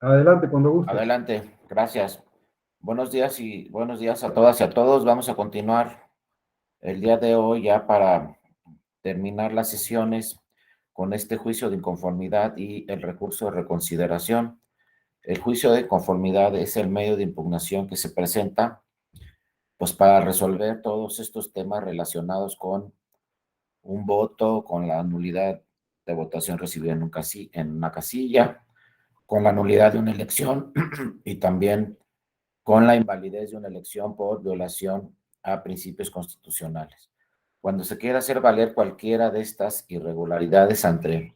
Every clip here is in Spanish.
Adelante, cuando gustes. Adelante, gracias. Buenos días a todas y a todos. Vamos a continuar el día de hoy ya para terminar las sesiones con este juicio de inconformidad y el recurso de reconsideración. El juicio de conformidad es el medio de impugnación que se presenta pues para resolver todos estos temas relacionados con un voto, con la nulidad de votación recibida en una casilla, con la nulidad de una elección y también con la invalidez de una elección por violación a principios constitucionales. Cuando se quiera hacer valer cualquiera de estas irregularidades ante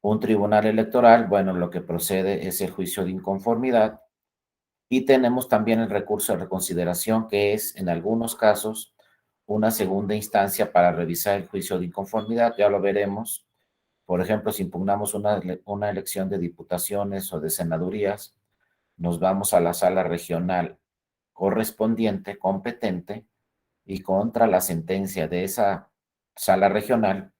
un tribunal electoral, bueno, lo que procede es el juicio de inconformidad y tenemos también el recurso de reconsideración, que es en algunos casos una segunda instancia para revisar el juicio de inconformidad, ya lo veremos. Por ejemplo, si impugnamos una elección de diputaciones o de senadurías, nos vamos a la sala regional correspondiente, competente, y contra la sentencia de esa sala regional,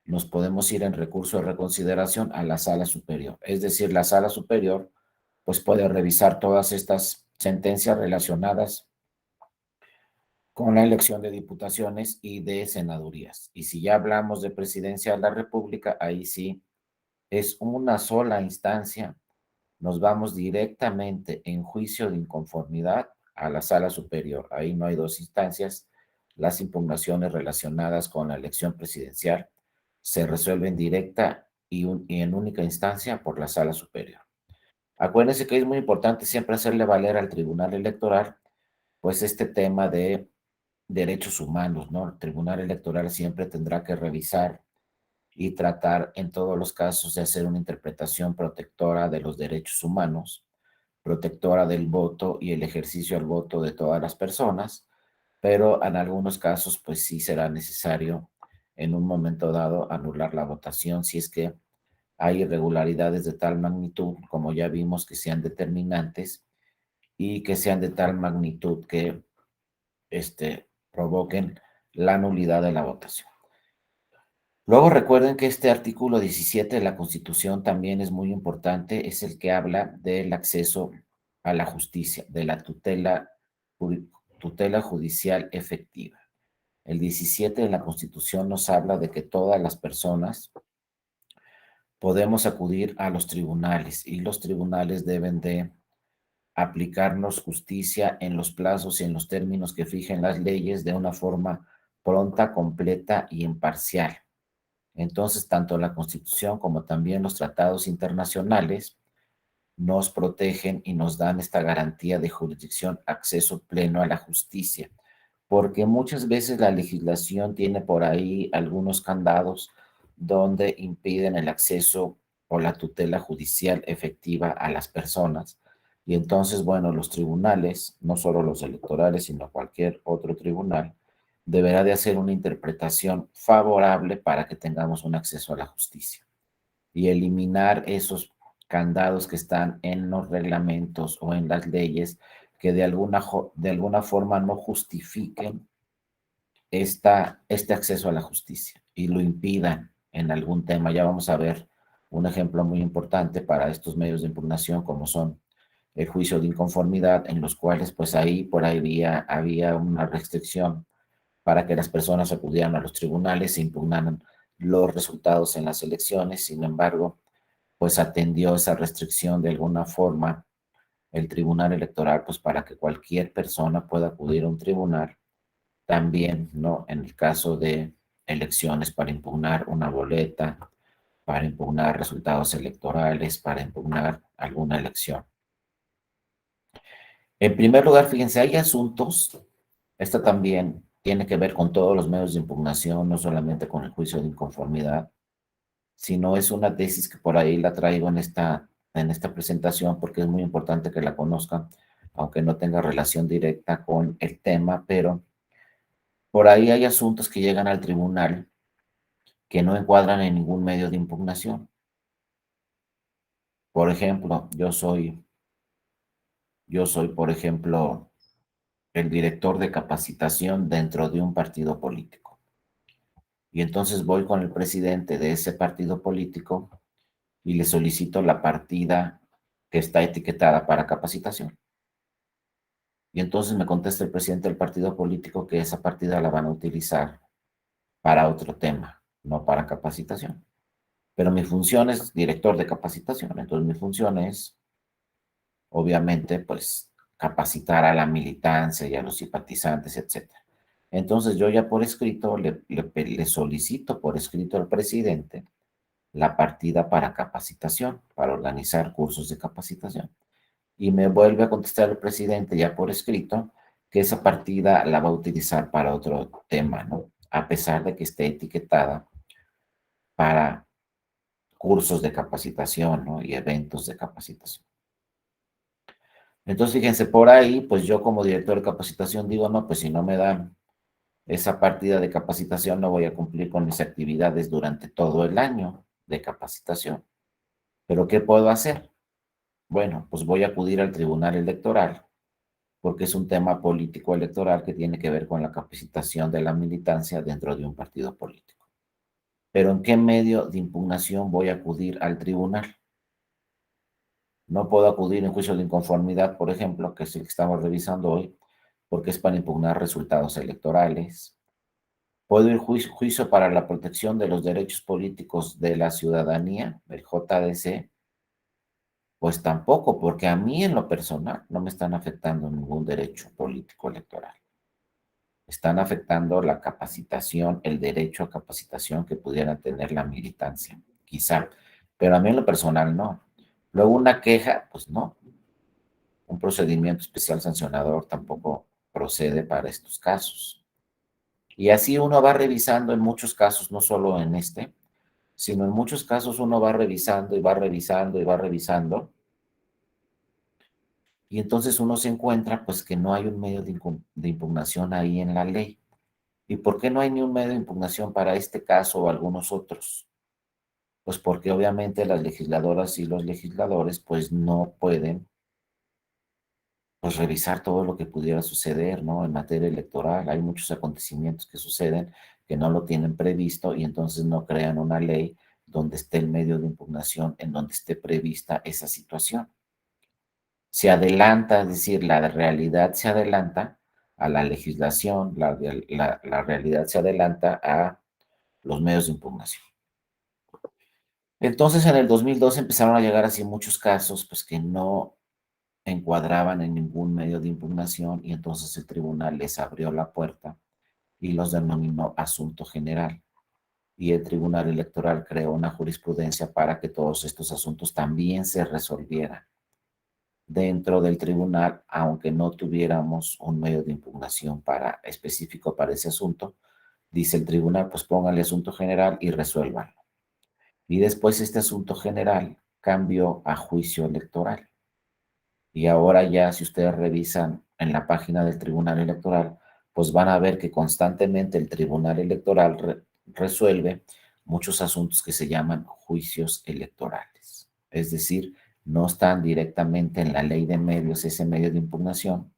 nos podemos ir en recurso de reconsideración a la sala superior. Es decir, la sala superior pues puede revisar todas estas sentencias relacionadas con la elección de diputaciones y de senadurías. Y si ya hablamos de presidencia de la República, ahí sí es una sola instancia. Nos vamos directamente en juicio de inconformidad a la sala superior. Ahí no hay dos instancias. Las impugnaciones relacionadas con la elección presidencial se resuelven directa y en única instancia por la sala superior. Acuérdense que es muy importante siempre hacerle valer al Tribunal Electoral, pues este tema de derechos humanos, ¿no? El Tribunal Electoral siempre tendrá que revisar y tratar en todos los casos de hacer una interpretación protectora de los derechos humanos, protectora del voto y el ejercicio del voto de todas las personas, pero en algunos casos pues sí será necesario en un momento dado anular la votación si es que hay irregularidades de tal magnitud, como ya vimos, que sean determinantes y que sean de tal magnitud que provoquen la nulidad de la votación. Luego recuerden que este artículo 17 de la Constitución también es muy importante, es el que habla del acceso a la justicia, de la tutela judicial efectiva. El 17 de la Constitución nos habla de que todas las personas podemos acudir a los tribunales y los tribunales deben de aplicarnos justicia en los plazos y en los términos que fijen las leyes de una forma pronta, completa y imparcial. Entonces, tanto la Constitución como también los tratados internacionales nos protegen y nos dan esta garantía de jurisdicción, acceso pleno a la justicia, porque muchas veces la legislación tiene por ahí algunos candados donde impiden el acceso o la tutela judicial efectiva a las personas. Y entonces, bueno, los tribunales, no solo los electorales, sino cualquier otro tribunal, deberá de hacer una interpretación favorable para que tengamos un acceso a la justicia y eliminar esos candados que están en los reglamentos o en las leyes que de alguna forma no justifiquen este acceso a la justicia y lo impidan en algún tema. Ya vamos a ver un ejemplo muy importante para estos medios de impugnación como son el juicio de inconformidad, en los cuales pues ahí por ahí había una restricción para que las personas acudieran a los tribunales e impugnaran los resultados en las elecciones. Sin embargo, pues atendió esa restricción de alguna forma el Tribunal Electoral, pues para que cualquier persona pueda acudir a un tribunal, también, ¿no? En el caso de elecciones para impugnar una boleta, para impugnar resultados electorales, para impugnar alguna elección. En primer lugar, fíjense, hay asuntos, esto también tiene que ver con todos los medios de impugnación, no solamente con el juicio de inconformidad, sino es una tesis que por ahí la traigo en esta presentación porque es muy importante que la conozcan, aunque no tenga relación directa con el tema, pero por ahí hay asuntos que llegan al tribunal que no encuadran en ningún medio de impugnación. Por ejemplo, por ejemplo, el director de capacitación dentro de un partido político. Y entonces voy con el presidente de ese partido político y le solicito la partida que está etiquetada para capacitación. Y entonces me contesta el presidente del partido político que esa partida la van a utilizar para otro tema, no para capacitación. Pero mi función es director de capacitación, entonces mi función es, obviamente, pues capacitar a la militancia y a los simpatizantes, etcétera. Entonces yo ya por escrito le solicito por escrito al presidente la partida para capacitación, para organizar cursos de capacitación. Y me vuelve a contestar el presidente ya por escrito que esa partida la va a utilizar para otro tema, ¿no? A pesar de que esté etiquetada para cursos de capacitación, ¿no? Y eventos de capacitación. Entonces, fíjense, por ahí, pues yo como director de capacitación digo, no, pues si no me dan esa partida de capacitación, no voy a cumplir con mis actividades durante todo el año de capacitación. ¿Pero qué puedo hacer? Bueno, pues voy a acudir al Tribunal Electoral, porque es un tema político electoral que tiene que ver con la capacitación de la militancia dentro de un partido político. Pero ¿en qué medio de impugnación voy a acudir al tribunal? No puedo acudir en juicio de inconformidad, por ejemplo, que es el que estamos revisando hoy, porque es para impugnar resultados electorales. ¿Puedo ir juicio para la protección de los derechos políticos de la ciudadanía, el JDC? Pues tampoco, porque a mí en lo personal no me están afectando ningún derecho político electoral. Están afectando la capacitación, el derecho a capacitación que pudiera tener la militancia, quizá, pero a mí en lo personal no. Luego una queja, pues no. Un procedimiento especial sancionador tampoco procede para estos casos. Y así uno va revisando en muchos casos, no solo en este, sino en muchos casos uno va revisando y va revisando y va revisando, y entonces uno se encuentra pues que no hay un medio de impugnación ahí en la ley. ¿Y por qué no hay ni un medio de impugnación para este caso o algunos otros? Pues porque obviamente las legisladoras y los legisladores pues no pueden pues revisar todo lo que pudiera suceder, ¿no? En materia electoral hay muchos acontecimientos que suceden que no lo tienen previsto y entonces no crean una ley donde esté el medio de impugnación, en donde esté prevista esa situación. Se adelanta, es decir, la realidad se adelanta a la legislación, la realidad se adelanta a los medios de impugnación. Entonces, en el 2002 empezaron a llegar así muchos casos, pues que no encuadraban en ningún medio de impugnación y entonces el tribunal les abrió la puerta y los denominó asunto general. Y el Tribunal Electoral creó una jurisprudencia para que todos estos asuntos también se resolvieran dentro del tribunal, aunque no tuviéramos un medio de impugnación específico para ese asunto. Dice el tribunal, pues póngale asunto general y resuélvanlo. Y después este asunto general cambió a juicio electoral. Y ahora ya, si ustedes revisan en la página del Tribunal Electoral, pues van a ver que constantemente el Tribunal Electoral resuelve muchos asuntos que se llaman juicios electorales. Es decir, no están directamente en la ley de medios, ese medio de impugnación,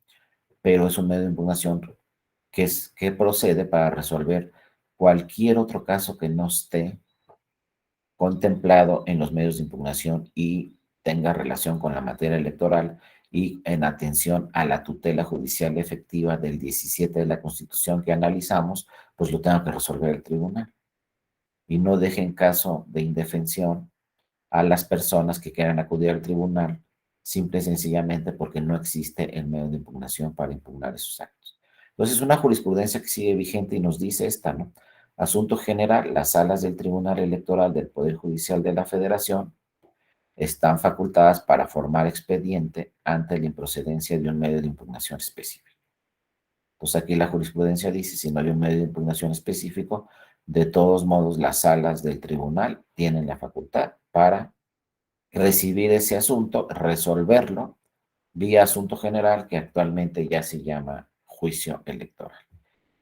pero es un medio de impugnación que procede para resolver cualquier otro caso que no esté contemplado en los medios de impugnación y tenga relación con la materia electoral y en atención a la tutela judicial efectiva del 17 de la Constitución que analizamos, pues lo tenga que resolver el tribunal. Y no dejen caso de indefensión a las personas que quieran acudir al tribunal simple y sencillamente porque no existe el medio de impugnación para impugnar esos actos. Entonces, una jurisprudencia que sigue vigente y nos dice esta, ¿no? Asunto general, las salas del Tribunal Electoral del Poder Judicial de la Federación están facultadas para formar expediente ante la improcedencia de un medio de impugnación específico. Entonces aquí la jurisprudencia dice, si no hay un medio de impugnación específico, de todos modos las salas del tribunal tienen la facultad para recibir ese asunto, resolverlo vía asunto general que actualmente ya se llama juicio electoral.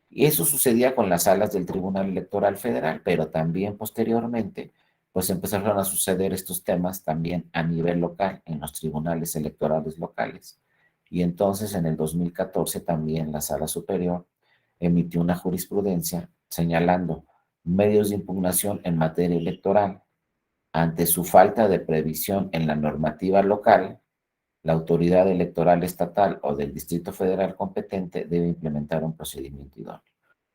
Y eso sucedía con las salas del Tribunal Electoral Federal, pero también posteriormente, pues empezaron a suceder estos temas también a nivel local, en los tribunales electorales locales. Y entonces en el 2014 también la Sala Superior emitió una jurisprudencia señalando medios de impugnación en materia electoral ante su falta de previsión en la normativa local, la autoridad electoral estatal o del Distrito Federal competente debe implementar un procedimiento idóneo.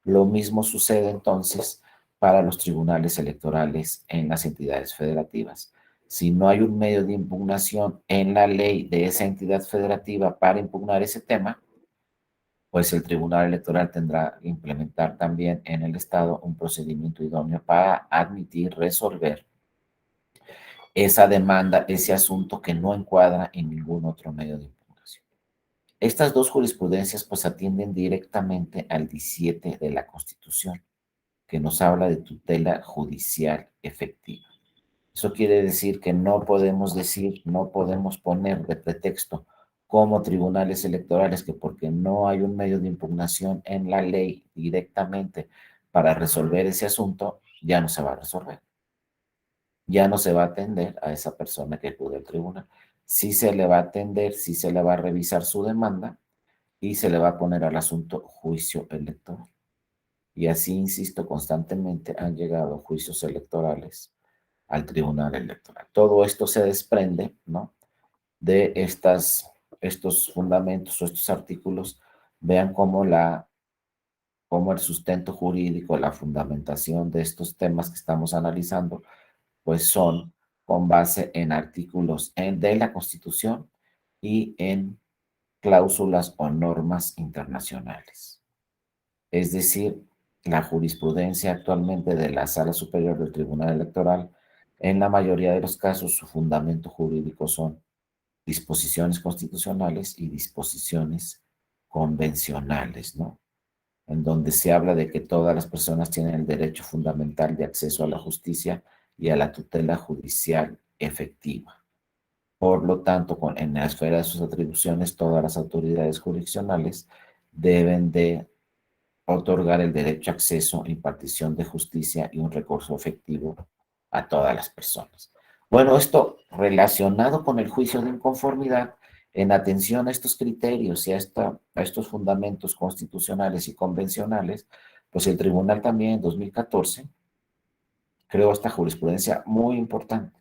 Lo mismo sucede entonces para los tribunales electorales en las entidades federativas. Si no hay un medio de impugnación en la ley de esa entidad federativa para impugnar ese tema, pues el Tribunal Electoral tendrá que implementar también en el Estado un procedimiento idóneo para admitir, resolver esa demanda, ese asunto que no encuadra en ningún otro medio de impugnación. Estas dos jurisprudencias pues atienden directamente al 17 de la Constitución, que nos habla de tutela judicial efectiva. Eso quiere decir que no podemos decir, no podemos poner de pretexto como tribunales electorales que porque no hay un medio de impugnación en la ley directamente para resolver ese asunto, ya no se va a resolver. Ya no se va a atender a esa persona que acude al tribunal. Sí se le va a atender, sí se le va a revisar su demanda y se le va a poner al asunto juicio electoral. Y así, insisto, constantemente han llegado juicios electorales al Tribunal Electoral. Todo esto se desprende, ¿no?, de estos fundamentos o estos artículos. Vean cómo el sustento jurídico, la fundamentación de estos temas que estamos analizando, pues son con base en artículos de la Constitución y en cláusulas o normas internacionales. Es decir, la jurisprudencia actualmente de la Sala Superior del Tribunal Electoral, en la mayoría de los casos, su fundamento jurídico son disposiciones constitucionales y disposiciones convencionales, ¿no? En donde se habla de que todas las personas tienen el derecho fundamental de acceso a la justicia y a la tutela judicial efectiva. Por lo tanto, en la esfera de sus atribuciones, todas las autoridades jurisdiccionales deben de otorgar el derecho a acceso, impartición de justicia y un recurso efectivo a todas las personas. Bueno, esto relacionado con el juicio de inconformidad, en atención a estos criterios y a estos fundamentos constitucionales y convencionales, pues el tribunal también en 2014 creó esta jurisprudencia muy importante,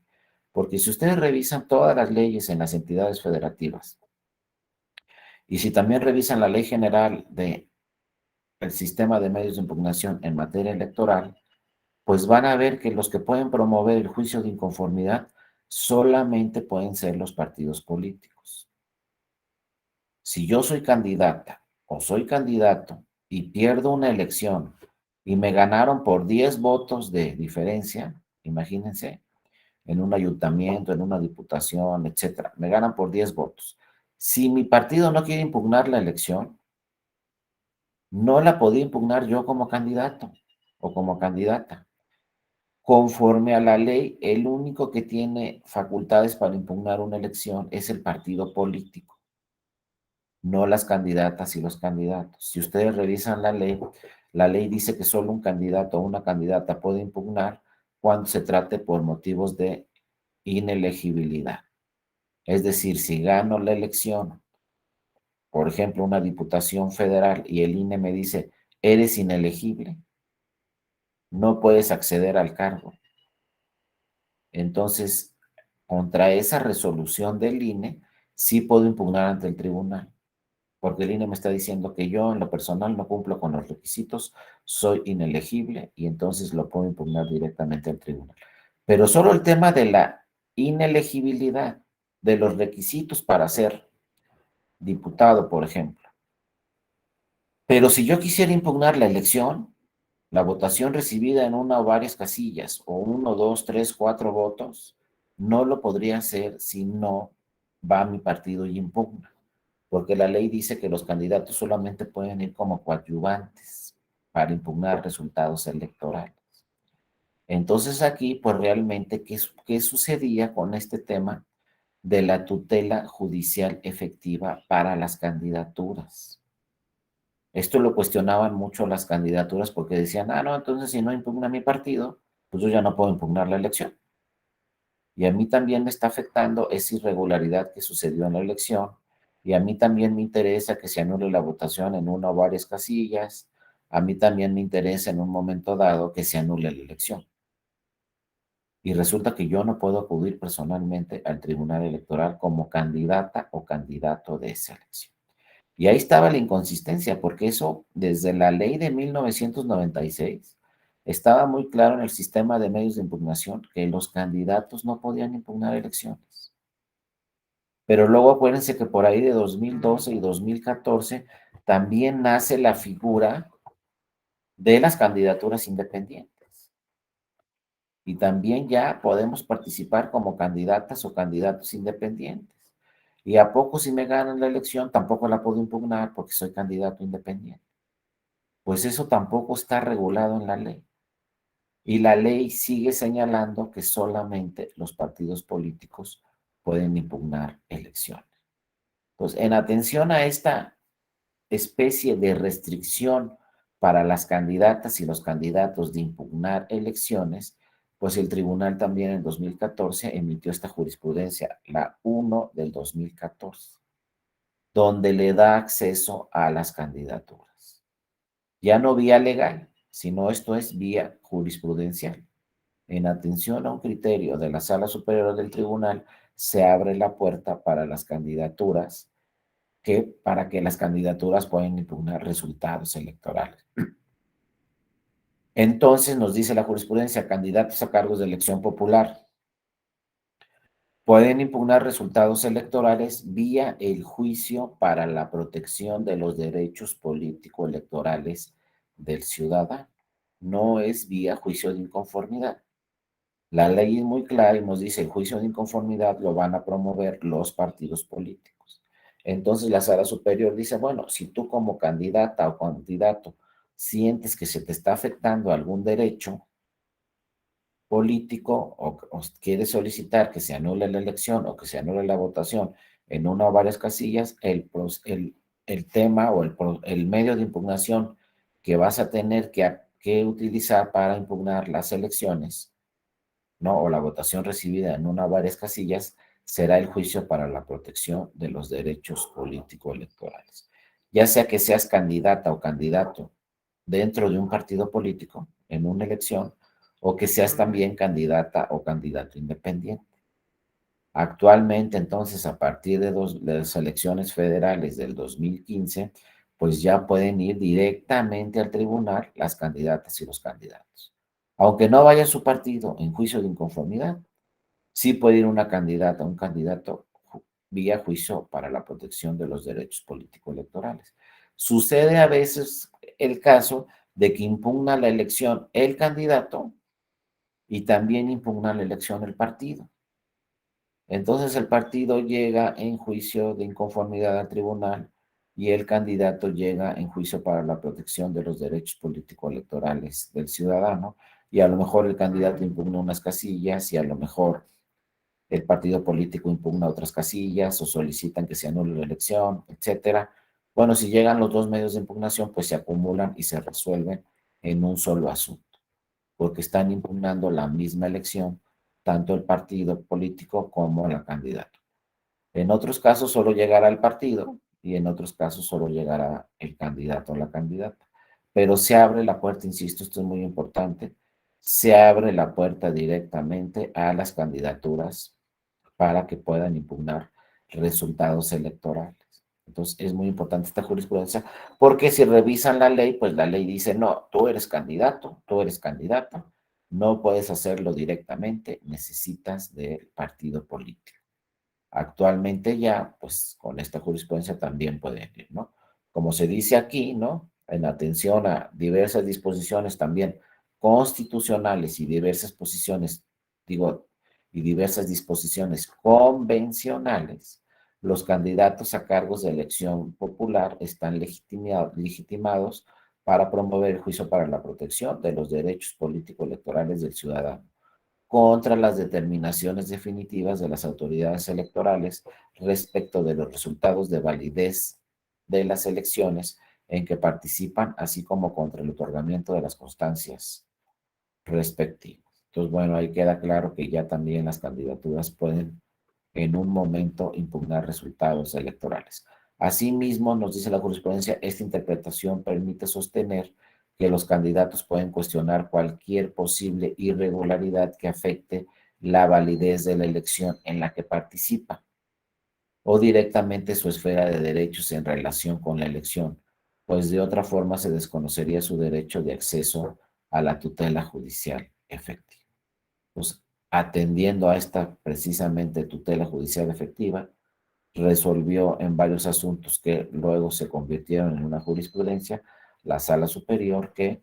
porque si ustedes revisan todas las leyes en las entidades federativas y si también revisan la ley general de el sistema de medios de impugnación en materia electoral, pues van a ver que los que pueden promover el juicio de inconformidad solamente pueden ser los partidos políticos. Si yo soy candidata o soy candidato y pierdo una elección y me ganaron por 10 votos de diferencia, imagínense, en un ayuntamiento, en una diputación, etcétera, me ganan por 10 votos. Si mi partido no quiere impugnar la elección, no la podía impugnar yo como candidato o como candidata. Conforme a la ley, el único que tiene facultades para impugnar una elección es el partido político, no las candidatas y los candidatos. Si ustedes revisan la ley dice que solo un candidato o una candidata puede impugnar cuando se trate por motivos de inelegibilidad. Es decir, si gano la elección, por ejemplo, una diputación federal y el INE me dice, eres inelegible, no puedes acceder al cargo. Entonces, contra esa resolución del INE, sí puedo impugnar ante el tribunal, porque el INE me está diciendo que yo en lo personal no cumplo con los requisitos, soy inelegible y entonces lo puedo impugnar directamente al tribunal. Pero solo el tema de la inelegibilidad, de los requisitos para ser diputado, por ejemplo. Pero si yo quisiera impugnar la elección, la votación recibida en una o varias casillas, o 1, 2, 3, 4 votos, no lo podría hacer si no va mi partido y impugna, porque la ley dice que los candidatos solamente pueden ir como coadyuvantes para impugnar resultados electorales. Entonces aquí, pues realmente, ¿qué sucedía con este tema de la tutela judicial efectiva para las candidaturas? Esto lo cuestionaban mucho las candidaturas porque decían, no, entonces si no impugna mi partido, pues yo ya no puedo impugnar la elección. Y a mí también me está afectando esa irregularidad que sucedió en la elección. Y a mí también me interesa que se anule la votación en una o varias casillas. A mí también me interesa en un momento dado que se anule la elección. y resulta que yo no puedo acudir personalmente al tribunal electoral como candidata o candidato de esa elección. Y ahí estaba la inconsistencia, porque eso desde la ley de 1996 estaba muy claro en el sistema de medios de impugnación que los candidatos no podían impugnar elecciones. Pero luego acuérdense que por ahí de 2012 y 2014 también nace la figura de las candidaturas independientes. Y también ya podemos participar como candidatas o candidatos independientes. Y a poco si me ganan la elección, tampoco la puedo impugnar porque soy candidato independiente. Pues eso tampoco está regulado en la ley. Y la ley sigue señalando que solamente los partidos políticos pueden impugnar elecciones. Entonces, en atención a esta especie de restricción para las candidatas y los candidatos de impugnar elecciones, pues el tribunal también en 2014 emitió esta jurisprudencia, la 1 del 2014, donde le da acceso a las candidaturas. Ya no vía legal, sino esto es vía jurisprudencial. En atención a un criterio de la Sala Superior del Tribunal, se abre la puerta para las candidaturas para que las candidaturas puedan impugnar resultados electorales. Entonces, nos dice la jurisprudencia, candidatos a cargos de elección popular pueden impugnar resultados electorales vía el juicio para la protección de los derechos político-electorales del ciudadano. No es vía juicio de inconformidad. La ley es muy clara y nos dice el juicio de inconformidad lo van a promover los partidos políticos. Entonces la sala superior dice, bueno, si tú como candidata o candidato sientes que se te está afectando algún derecho político o quieres solicitar que se anule la elección o que se anule la votación en una o varias casillas, el tema o el medio de impugnación que vas a tener que utilizar para impugnar las elecciones, ¿no? O la votación recibida en una o varias casillas, será el juicio para la protección de los derechos político-electorales. Ya sea que seas candidata o candidato dentro de un partido político en una elección, o que seas también candidata o candidato independiente. Actualmente, entonces, a partir de las elecciones federales del 2015, pues ya pueden ir directamente al tribunal las candidatas y los candidatos. Aunque no vaya su partido en juicio de inconformidad, sí puede ir una candidata, un candidato vía juicio para la protección de los derechos político-electorales. Sucede a veces el caso de que impugna la elección el candidato y también impugna la elección el partido. Entonces el partido llega en juicio de inconformidad al tribunal y el candidato llega en juicio para la protección de los derechos político-electorales del ciudadano, y a lo mejor el candidato impugna unas casillas y a lo mejor el partido político impugna otras casillas o solicitan que se anule la elección, etcétera. Bueno, si llegan los dos medios de impugnación, pues se acumulan y se resuelven en un solo asunto, porque están impugnando la misma elección, tanto el partido político como la candidata. En otros casos solo llegará el partido y en otros casos solo llegará el candidato o la candidata. Pero se abre la puerta, insisto, esto es muy importante, se abre la puerta directamente a las candidaturas para que puedan impugnar resultados electorales. Entonces, es muy importante esta jurisprudencia, porque si revisan la ley, pues la ley dice, no, tú eres candidato, tú eres candidata, no puedes hacerlo directamente, necesitas del partido político. Actualmente ya, pues con esta jurisprudencia también pueden ir, ¿no? Como se dice aquí, ¿no? En atención a diversas disposiciones también constitucionales y diversas posiciones, digo, y diversas disposiciones convencionales, los candidatos a cargos de elección popular están legitimados para promover el juicio para la protección de los derechos político-electorales del ciudadano contra las determinaciones definitivas de las autoridades electorales respecto de los resultados de validez de las elecciones en que participan, así como contra el otorgamiento de las constancias respectivas. Entonces, bueno, ahí queda claro que ya también las candidaturas pueden en un momento impugnar resultados electorales. Asimismo, nos dice la jurisprudencia, esta interpretación permite sostener que los candidatos pueden cuestionar cualquier posible irregularidad que afecte la validez de la elección en la que participa o directamente su esfera de derechos en relación con la elección, pues de otra forma se desconocería su derecho de acceso a la tutela judicial efectiva. Pues atendiendo a esta precisamente tutela judicial efectiva, resolvió en varios asuntos que luego se convirtieron en una jurisprudencia la Sala Superior que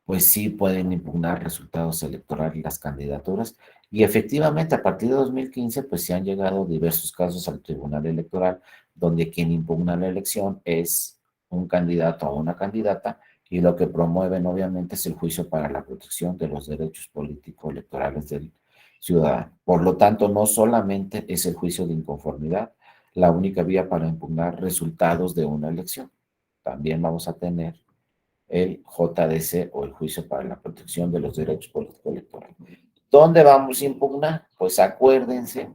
pues sí pueden impugnar resultados electorales las candidaturas. Y efectivamente, a partir de 2015, pues se han llegado diversos casos al Tribunal Electoral, donde quien impugna la elección es un candidato o una candidata, y lo que promueven obviamente es el juicio para la protección de los derechos políticos electorales del ciudadano. Por lo tanto, no solamente es el juicio de inconformidad la única vía para impugnar resultados de una elección. También vamos a tener el JDC o el Juicio para la Protección de los Derechos Políticos Electorales. ¿Dónde vamos a impugnar? Pues acuérdense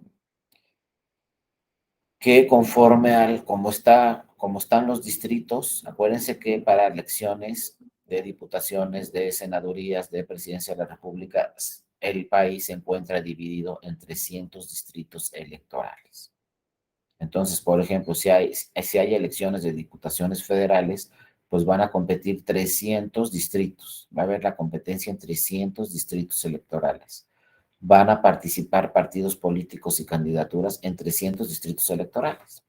que conforme al como están los distritos, acuérdense que para elecciones de diputaciones, de senadurías, de presidencia de la República, el país se encuentra dividido en 300 distritos electorales. Entonces, por ejemplo, si hay elecciones de diputaciones federales, pues van a competir 300 distritos. Va a haber la competencia en 300 distritos electorales. Van a participar partidos políticos y candidaturas en 300 distritos electorales.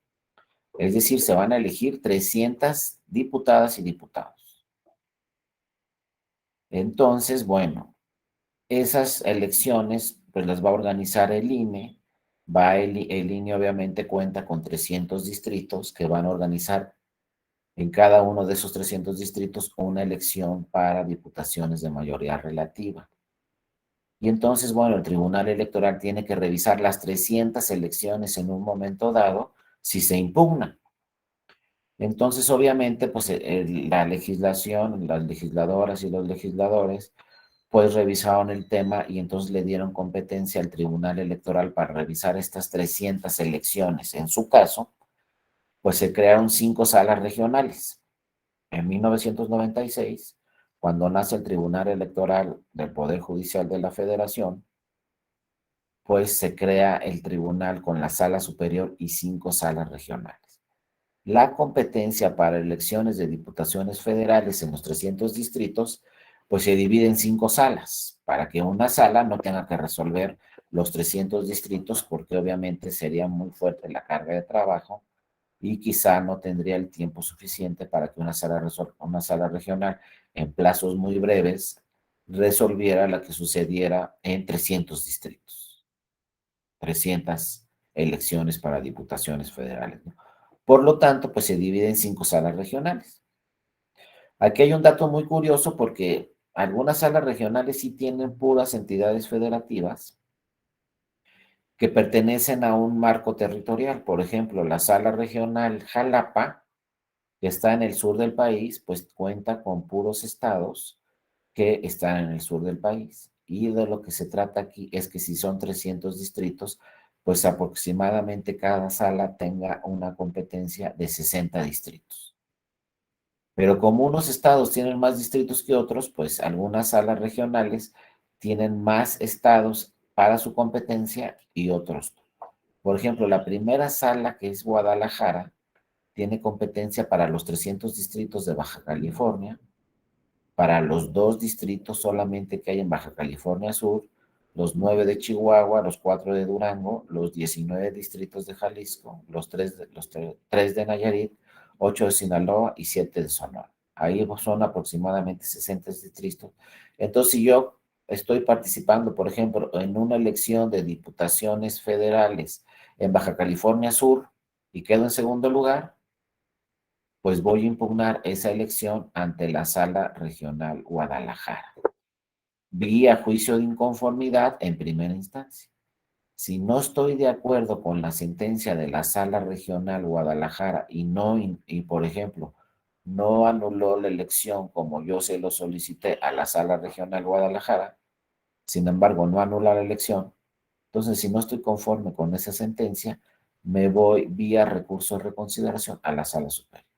Es decir, se van a elegir 300 diputadas y diputados. Entonces, bueno, esas elecciones, pues las va a organizar el INE. El INE obviamente cuenta con 300 distritos que van a organizar en cada uno de esos 300 distritos una elección para diputaciones de mayoría relativa. Y entonces, bueno, el Tribunal Electoral tiene que revisar las 300 elecciones en un momento dado si se impugnan. Entonces, obviamente, pues la legislación, las legisladoras y los legisladores pues revisaron el tema y entonces le dieron competencia al Tribunal Electoral para revisar estas 300 elecciones. En su caso, pues se crearon 5 salas regionales. En 1996, cuando nace el Tribunal Electoral del Poder Judicial de la Federación, pues se crea el tribunal con la sala superior y 5 salas regionales. La competencia para elecciones de diputaciones federales en los 300 distritos, pues se divide en 5 salas, para que una sala no tenga que resolver los 300 distritos, porque obviamente sería muy fuerte la carga de trabajo y quizá no tendría el tiempo suficiente para que una sala regional en plazos muy breves resolviera la que sucediera en 300 distritos, 300 elecciones para diputaciones federales, ¿no? Por lo tanto, pues se divide en 5 salas regionales. Aquí hay un dato muy curioso porque algunas salas regionales sí tienen puras entidades federativas que pertenecen a un marco territorial. Por ejemplo, la sala regional Jalapa, que está en el sur del país, pues cuenta con puros estados que están en el sur del país. Y de lo que se trata aquí es que si son 300 distritos, pues aproximadamente cada sala tenga una competencia de 60 distritos. Pero como unos estados tienen más distritos que otros, pues algunas salas regionales tienen más estados para su competencia y otros no. Por ejemplo, la primera sala, que es Guadalajara, tiene competencia para los 300 distritos de Baja California, para los 2 distritos solamente que hay en Baja California Sur, los 9 de Chihuahua, los 4 de Durango, los 19 distritos de Jalisco, los 3 de Nayarit, 8 de Sinaloa y 7 de Sonora. Ahí son aproximadamente 60 distritos. Entonces, si yo estoy participando, por ejemplo, en una elección de diputaciones federales en Baja California Sur y quedo en segundo lugar, pues voy a impugnar esa elección ante la Sala Regional Guadalajara, vía juicio de inconformidad en primera instancia. Si no estoy de acuerdo con la sentencia de la Sala Regional Guadalajara y por ejemplo, no anuló la elección como yo se lo solicité a la Sala Regional Guadalajara, sin embargo, no anula la elección, entonces si no estoy conforme con esa sentencia, me voy vía recurso de reconsideración a la Sala Superior.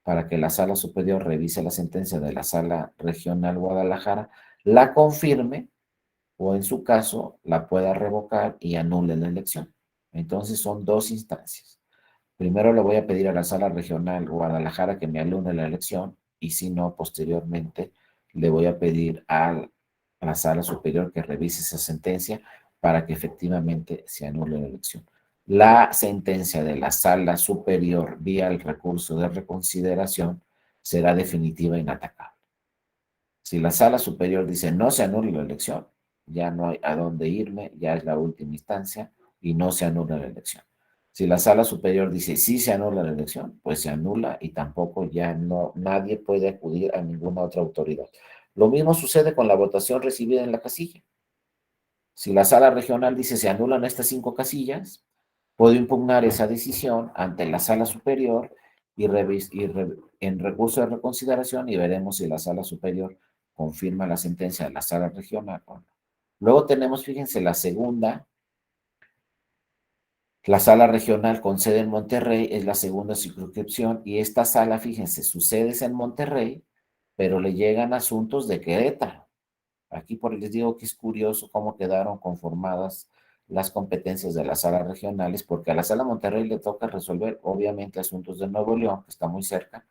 para que la Sala Superior revise la sentencia de la Sala Regional Guadalajara, la confirme o en su caso la pueda revocar y anule la elección. Entonces son dos instancias. Primero le voy a pedir a la Sala Regional Guadalajara que me anule la elección y si no, posteriormente le voy a pedir a la Sala Superior que revise esa sentencia para que efectivamente se anule la elección. La sentencia de la Sala Superior vía el recurso de reconsideración será definitiva e inatacable. Si la Sala Superior dice no se anula la elección, ya no hay a dónde irme, ya es la última instancia y no se anula la elección. Si la Sala Superior dice sí se anula la elección, pues se anula y tampoco ya no, nadie puede acudir a ninguna otra autoridad. Lo mismo sucede con la votación recibida en la casilla. Si la Sala Regional dice se anulan estas 5 casillas, puedo impugnar esa decisión ante la Sala Superior y, en recurso de reconsideración y veremos si la Sala Superior confirma la sentencia de la Sala Regional o no. Luego tenemos, fíjense, la segunda, la Sala Regional con sede en Monterrey es la segunda circunscripción y esta sala, fíjense, su sede es en Monterrey, pero le llegan asuntos de Querétaro. Aquí por les digo que es curioso cómo quedaron conformadas las competencias de las salas regionales, porque a la sala Monterrey le toca resolver, obviamente, asuntos de Nuevo León, que está muy cerca,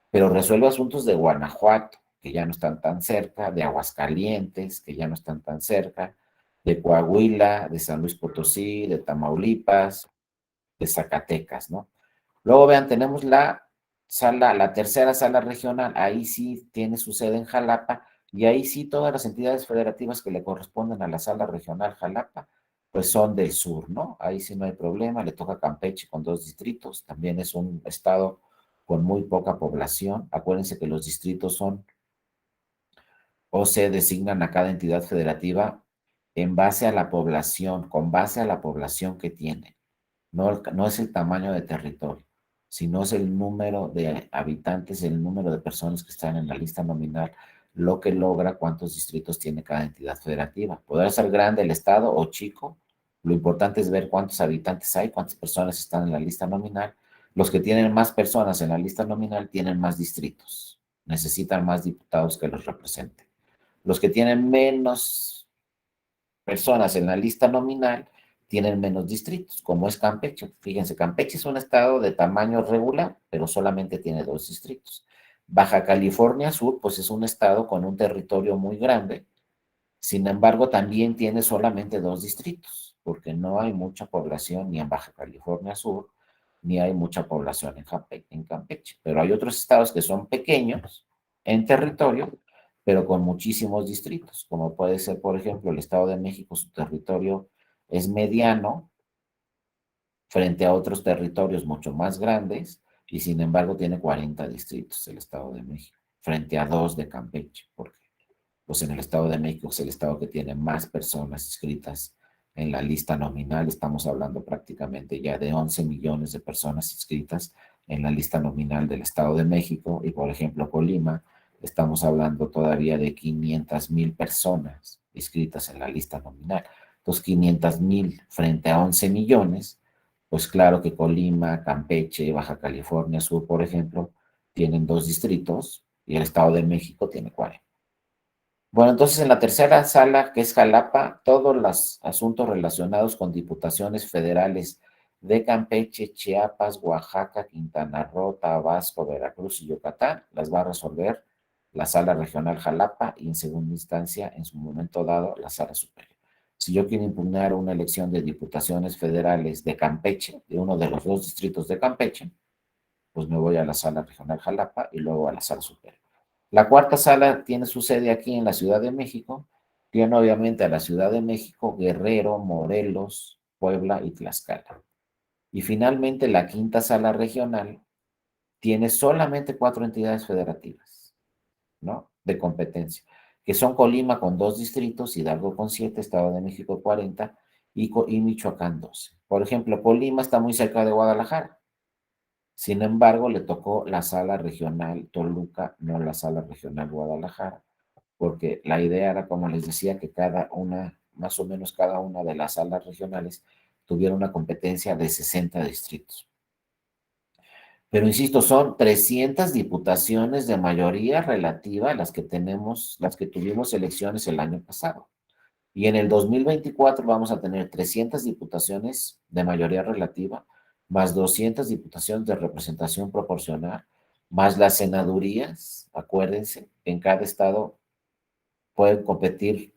pero resuelve asuntos de Guanajuato, que ya no están tan cerca, de Aguascalientes, que ya no están tan cerca, de Coahuila, de San Luis Potosí, de Tamaulipas, de Zacatecas, ¿no? Luego vean, tenemos la tercera sala regional, ahí sí tiene su sede en Jalapa, y ahí sí todas las entidades federativas que le corresponden a la sala regional Jalapa, pues son del sur, ¿no? Ahí sí no hay problema, le toca Campeche con 2 distritos, también es un estado con muy poca población. Acuérdense que los distritos son o se designan a cada entidad federativa en base a la población, con base a la población que tiene. No es el tamaño de territorio, sino es el número de habitantes, el número de personas que están en la lista nominal, lo que logra cuántos distritos tiene cada entidad federativa. Podrá ser grande el estado o chico, lo importante es ver cuántos habitantes hay, cuántas personas están en la lista nominal. Los que tienen más personas en la lista nominal tienen más distritos, necesitan más diputados que los representen. Los que tienen menos personas en la lista nominal tienen menos distritos, como es Campeche. Fíjense, Campeche es un estado de tamaño regular, pero solamente tiene 2 distritos. Baja California Sur, pues es un estado con un territorio muy grande, sin embargo, también tiene solamente 2 distritos, porque no hay mucha población ni en Baja California Sur, ni hay mucha población en Campeche. Pero hay otros estados que son pequeños en territorio, pero con muchísimos distritos, como puede ser, por ejemplo, el Estado de México, su territorio es mediano frente a otros territorios mucho más grandes, y sin embargo tiene 40 distritos el Estado de México, frente a 2 de Campeche, porque pues en el Estado de México es el estado que tiene más personas inscritas en la lista nominal. Estamos hablando prácticamente ya de 11 millones de personas inscritas en la lista nominal del Estado de México. Y por ejemplo, Colima, estamos hablando todavía de 500,000 personas inscritas en la lista nominal. Entonces, 500,000 frente a 11 millones, pues claro que Colima, Campeche, Baja California Sur, por ejemplo, tienen 2 distritos y el Estado de México tiene 40. Bueno, entonces en la tercera sala, que es Jalapa, todos los asuntos relacionados con diputaciones federales de Campeche, Chiapas, Oaxaca, Quintana Roo, Tabasco, Veracruz y Yucatán, las va a resolver la sala regional Jalapa y en segunda instancia, en su momento dado, la sala superior. Si yo quiero impugnar una elección de diputaciones federales de Campeche, de uno de los 2 distritos de Campeche, pues me voy a la sala regional Jalapa y luego a la sala superior. La cuarta sala tiene su sede aquí en la Ciudad de México. Tiene obviamente a la Ciudad de México, Guerrero, Morelos, Puebla y Tlaxcala. Y finalmente la quinta sala regional tiene solamente 4 entidades federativas, ¿no? De competencia, que son Colima con 2 distritos, Hidalgo con 7, Estado de México 40 y Michoacán 12. Por ejemplo, Colima está muy cerca de Guadalajara. Sin embargo, le tocó la sala regional Toluca, no la sala regional Guadalajara, porque la idea era, como les decía, que cada una, más o menos cada una de las salas regionales tuviera una competencia de 60 distritos. Pero insisto, son 300 diputaciones de mayoría relativa a las que tenemos, las que tuvimos elecciones el año pasado. Y en el 2024 vamos a tener 300 diputaciones de mayoría relativa, más 200 diputaciones de representación proporcional, más las senadurías. Acuérdense, en cada estado pueden competir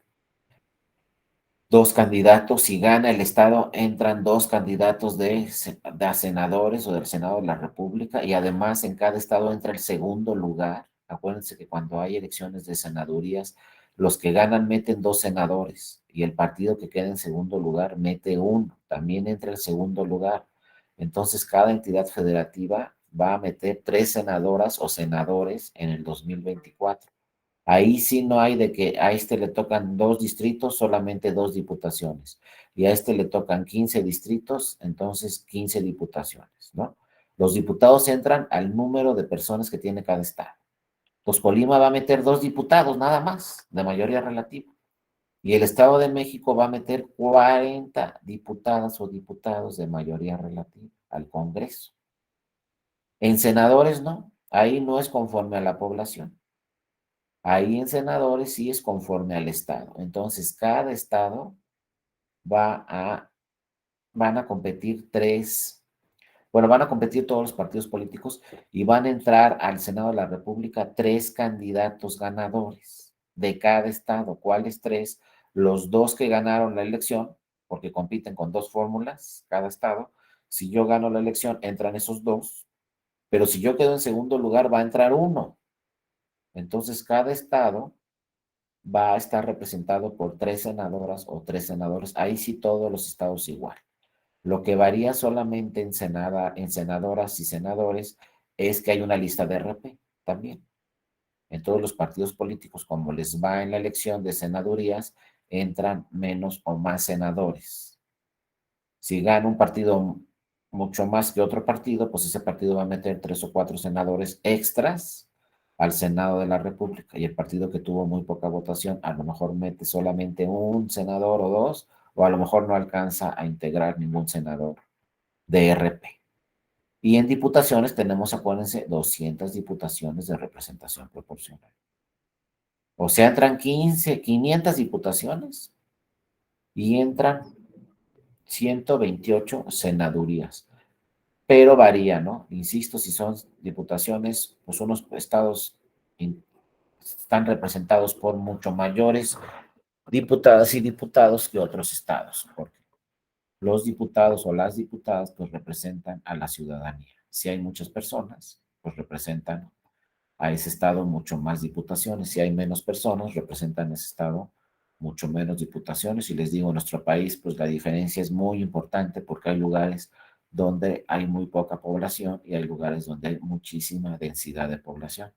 dos candidatos. Si gana el estado, entran dos candidatos de senadores o del Senado de la República, y además en cada estado entra el segundo lugar. Acuérdense que cuando hay elecciones de senadurías, los que ganan meten dos senadores y el partido que queda en segundo lugar mete uno, también entra el segundo lugar. Entonces cada entidad federativa va a meter tres senadoras o senadores en el 2024. Ahí sí no hay de que a este le tocan dos distritos, solamente dos diputaciones. Y a este le tocan 15 distritos, entonces 15 diputaciones, ¿no? Los diputados entran al número de personas que tiene cada estado. Pues Colima va a meter dos diputados, nada más, de mayoría relativa. Y el Estado de México va a meter 40 diputadas o diputados de mayoría relativa al Congreso. En senadores no, ahí no es conforme a la población. Ahí en senadores sí es conforme al estado. Entonces, cada estado va a, van a competir van a competir todos los partidos políticos y van a entrar al Senado de la República tres candidatos ganadores de cada estado. ¿Cuáles tres? Los dos que ganaron la elección, porque compiten con dos fórmulas cada estado. Si yo gano la elección, entran esos dos, pero si yo quedo en segundo lugar, va a entrar uno. Entonces, cada estado va a estar representado por tres senadoras o tres senadores. Ahí sí todos los estados igual. Lo que varía solamente en senadoras y senadores es que hay una lista de RP también. En todos los partidos políticos, como les va en la elección de senadurías, entran menos o más senadores. Si gana un partido mucho más que otro partido, pues ese partido va a meter tres o cuatro senadores extras al Senado de la República, y el partido que tuvo muy poca votación a lo mejor mete solamente un senador o dos, o a lo mejor no alcanza a integrar ningún senador de RP. Y en diputaciones tenemos, acuérdense, 200 diputaciones de representación proporcional. O sea, entran 500 diputaciones y entran 128 senadurías. Pero varía, ¿no? Insisto, si son diputaciones, pues unos estados están representados por mucho mayores diputadas y diputados que otros estados, porque los diputados o las diputadas pues representan a la ciudadanía. Si hay muchas personas, pues representan a ese estado mucho más diputaciones. Si hay menos personas, representan a ese estado mucho menos diputaciones. Y les digo, en nuestro país, pues la diferencia es muy importante porque hay lugares donde hay muy poca población y hay lugares donde hay muchísima densidad de población.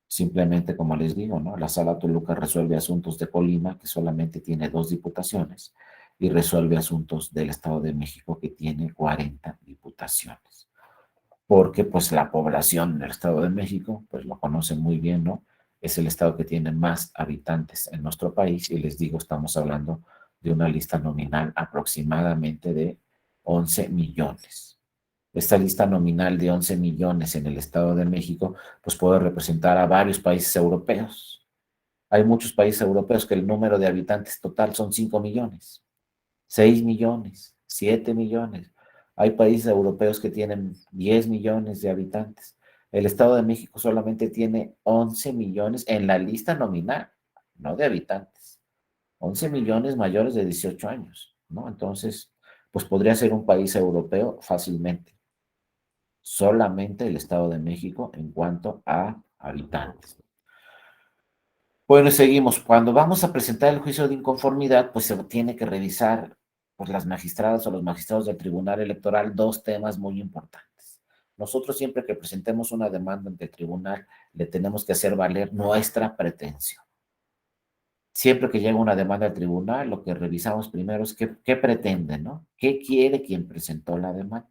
Simplemente, como les digo, ¿no? La Sala Toluca resuelve asuntos de Colima, que solamente tiene dos diputaciones, y resuelve asuntos del Estado de México, que tiene 40 diputaciones. Porque pues la población del Estado de México, pues lo conocen muy bien, ¿no? Es el estado que tiene más habitantes en nuestro país, y les digo, estamos hablando de una lista nominal aproximadamente de 11 millones. Esta lista nominal de 11 millones en el Estado de México, pues puede representar a varios países europeos. Hay muchos países europeos que el número de habitantes total son 5 millones, 6 millones, 7 millones. Hay países europeos que tienen 10 millones de habitantes. El Estado de México solamente tiene 11 millones en la lista nominal, no de habitantes. 11 millones mayores de 18 años, ¿no? Entonces, pues podría ser un país europeo fácilmente. Solamente el Estado de México en cuanto a habitantes. Bueno, seguimos. Cuando vamos a presentar el juicio de inconformidad, pues se tiene que revisar por las magistradas o los magistrados del Tribunal Electoral dos temas muy importantes. Nosotros, siempre que presentemos una demanda ante el tribunal, le tenemos que hacer valer nuestra pretensión. Siempre que llega una demanda al tribunal, lo que revisamos primero es qué pretende, ¿no? ¿Qué quiere quien presentó la demanda?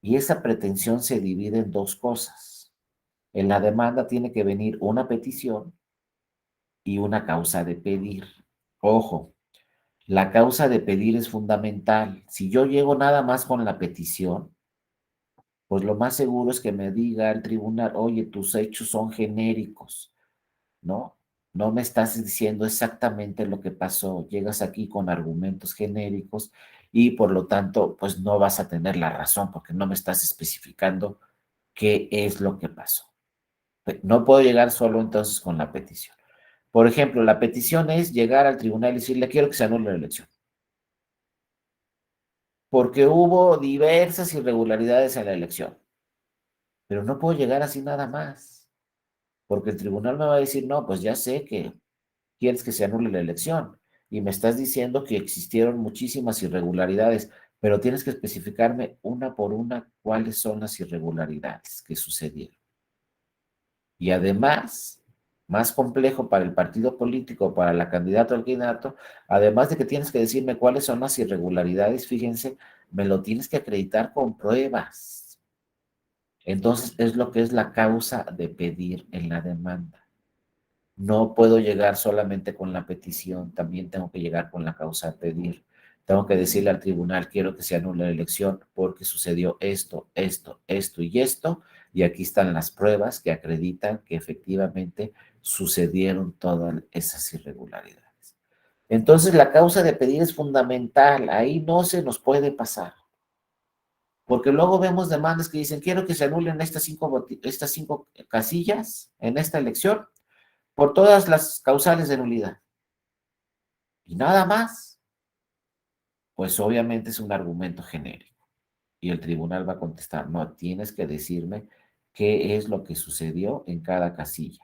Y esa pretensión se divide en dos cosas. En la demanda tiene que venir una petición y una causa de pedir. Ojo, la causa de pedir es fundamental. Si yo llego nada más con la petición, pues lo más seguro es que me diga el tribunal, oye, tus hechos son genéricos, ¿no? No me estás diciendo exactamente lo que pasó. Llegas aquí con argumentos genéricos y por lo tanto, pues no vas a tener la razón porque no me estás especificando qué es lo que pasó. No puedo llegar solo entonces con la petición. Por ejemplo, la petición es llegar al tribunal y decirle, quiero que se anule la elección, porque hubo diversas irregularidades en la elección, pero no puedo llegar así nada más, porque el tribunal me va a decir, no, pues ya sé que quieres que se anule la elección y me estás diciendo que existieron muchísimas irregularidades, pero tienes que especificarme una por una cuáles son las irregularidades que sucedieron. Y además, más complejo para el partido político, para la candidata o el candidato, además de que tienes que decirme cuáles son las irregularidades, fíjense, me lo tienes que acreditar con pruebas. Entonces, es lo que es la causa de pedir en la demanda. No puedo llegar solamente con la petición, también tengo que llegar con la causa de pedir. Tengo que decirle al tribunal, quiero que se anule la elección porque sucedió esto, esto, esto y esto, y aquí están las pruebas que acreditan que efectivamente sucedieron todas esas irregularidades. Entonces, la causa de pedir es fundamental, ahí no se nos puede pasar, porque luego vemos demandas que dicen, quiero que se anulen estas cinco casillas en esta elección por todas las causales de nulidad. Y nada más, pues obviamente es un argumento genérico. Y el tribunal va a contestar, no, tienes que decirme qué es lo que sucedió en cada casilla.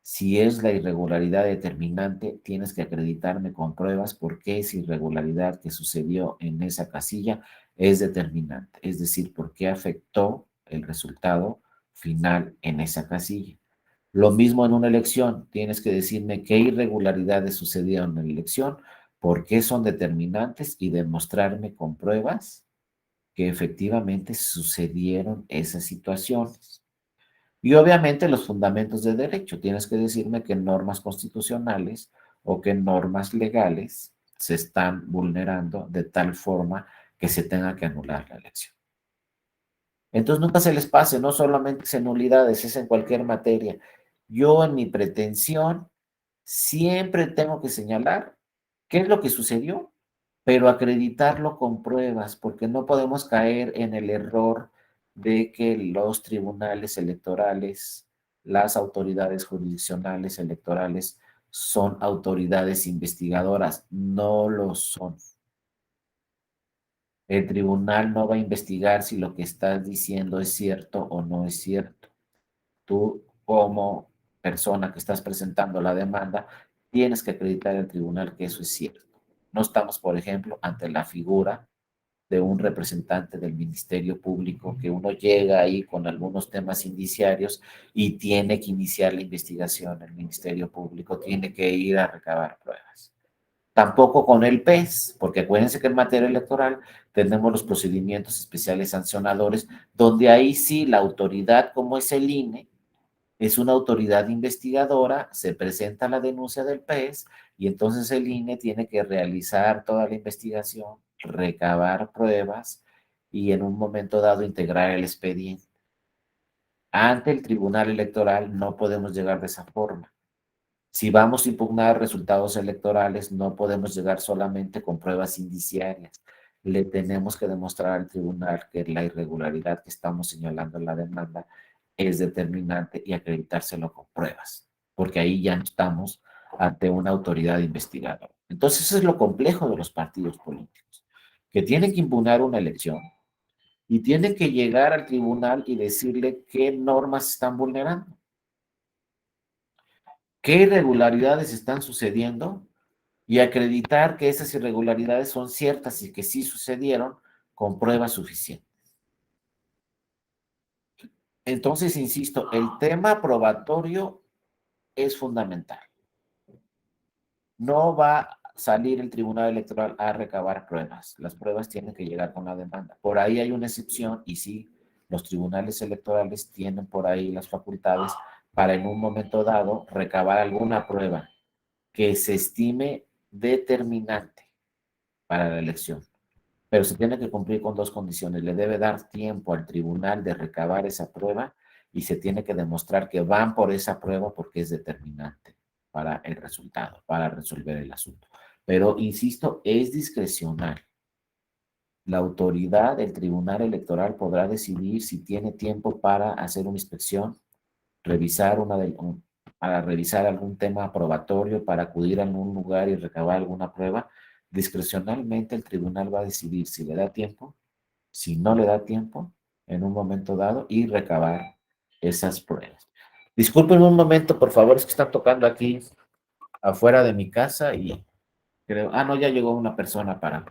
Si es la irregularidad determinante, tienes que acreditarme con pruebas por qué esa irregularidad que sucedió en esa casilla es determinante. Es decir, por qué afectó el resultado final en esa casilla. Lo mismo en una elección, tienes que decirme qué irregularidades sucedieron en la elección, por qué son determinantes y demostrarme con pruebas que efectivamente sucedieron esas situaciones. Y obviamente los fundamentos de derecho, tienes que decirme qué normas constitucionales o qué normas legales se están vulnerando de tal forma que se tenga que anular la elección. Entonces nunca se les pase, no solamente es en nulidades, es en cualquier materia. Yo en mi pretensión siempre tengo que señalar qué es lo que sucedió, pero acreditarlo con pruebas, porque no podemos caer en el error de que los tribunales electorales, las autoridades jurisdiccionales electorales son autoridades investigadoras. No lo son. El tribunal no va a investigar si lo que estás diciendo es cierto o no es cierto. Tú, como persona que estás presentando la demanda, tienes que acreditar al tribunal que eso es cierto. No estamos, por ejemplo, ante la figura de un representante del Ministerio Público que uno llega ahí con algunos temas indiciarios y tiene que iniciar la investigación. El Ministerio Público tiene que ir a recabar pruebas. Tampoco con el PES, porque acuérdense que en materia electoral tenemos los procedimientos especiales sancionadores, donde ahí sí la autoridad, como es el INE, es una autoridad investigadora, se presenta la denuncia del PES y entonces el INE tiene que realizar toda la investigación, recabar pruebas y en un momento dado integrar el expediente. Ante el Tribunal Electoral no podemos llegar de esa forma. Si vamos a impugnar resultados electorales, no podemos llegar solamente con pruebas indiciarias. Le tenemos que demostrar al tribunal que la irregularidad que estamos señalando en la demanda es determinante y acreditárselo con pruebas, porque ahí ya no estamos ante una autoridad investigadora. Entonces, eso es lo complejo de los partidos políticos, que tienen que impugnar una elección y tienen que llegar al tribunal y decirle qué normas están vulnerando, qué irregularidades están sucediendo y acreditar que esas irregularidades son ciertas y que sí sucedieron con pruebas suficientes. Entonces, insisto, el tema probatorio es fundamental. No va a salir el Tribunal Electoral a recabar pruebas. Las pruebas tienen que llegar con la demanda. Por ahí hay una excepción y sí, los tribunales electorales tienen por ahí las facultades para en un momento dado recabar alguna prueba que se estime determinante para la elección. pero se tiene que cumplir con dos condiciones. Le debe dar tiempo al tribunal de recabar esa prueba y se tiene que demostrar que van por esa prueba porque es determinante para el resultado, para resolver el asunto. Pero, insisto, es discrecional. La autoridad del Tribunal Electoral podrá decidir si tiene tiempo para hacer una inspección, revisar para revisar algún tema probatorio, para acudir a algún lugar y recabar alguna prueba. Discrecionalmente el tribunal va a decidir si le da tiempo, si no le da tiempo en un momento dado y recabar esas pruebas. Disculpen un momento, por favor, es que están tocando aquí afuera de mi casa y creo, no, ya llegó una persona para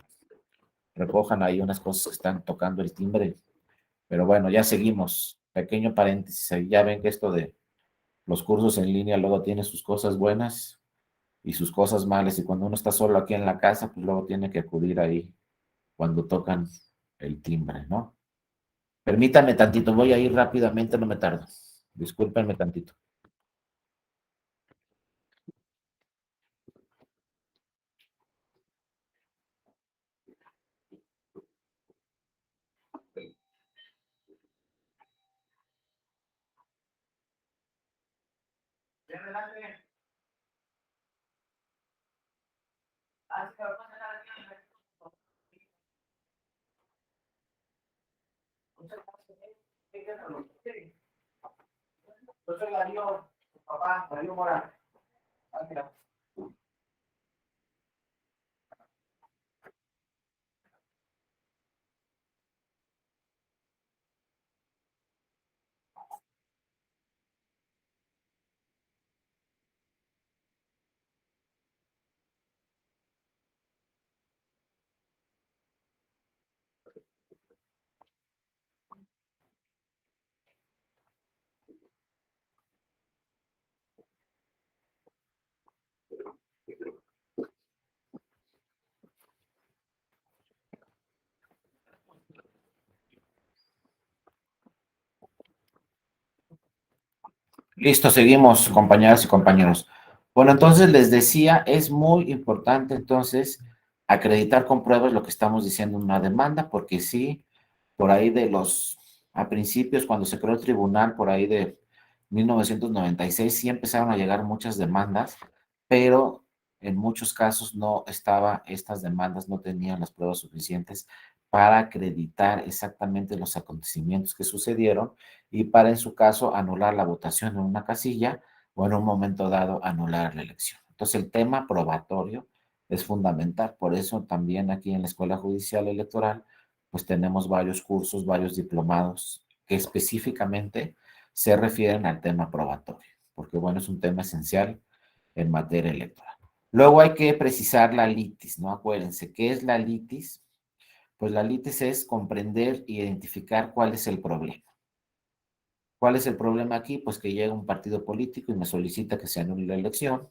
recojan ahí unas cosas que están tocando el timbre, pero bueno, ya seguimos. Pequeño paréntesis, ahí ya ven que esto de los cursos en línea luego tiene sus cosas buenas y sus cosas malas, y cuando uno está solo aquí en la casa, pues luego tiene que acudir ahí cuando tocan el timbre, ¿no? Permítanme tantito, voy a ir rápidamente, no me tardo. Discúlpenme tantito. Yo soy Darío, papá, Darío Mora. Listo, seguimos, compañeras y compañeros. Bueno, entonces les decía, es muy importante entonces acreditar con pruebas lo que estamos diciendo en una demanda, porque sí, por ahí a principios, cuando se creó el tribunal, por ahí de 1996, sí empezaron a llegar muchas demandas, pero en muchos casos estas demandas no tenían las pruebas suficientes para acreditar exactamente los acontecimientos que sucedieron y para, en su caso, anular la votación en una casilla o en un momento dado anular la elección. Entonces, el tema probatorio es fundamental. Por eso también aquí en la Escuela Judicial Electoral, pues tenemos varios cursos, varios diplomados que específicamente se refieren al tema probatorio, porque bueno, es un tema esencial en materia electoral. Luego hay que precisar la litis, ¿no? Acuérdense, ¿qué es la litis? Pues la litis es comprender e identificar cuál es el problema. ¿Cuál es el problema aquí? Pues que llega un partido político y me solicita que se anule la elección,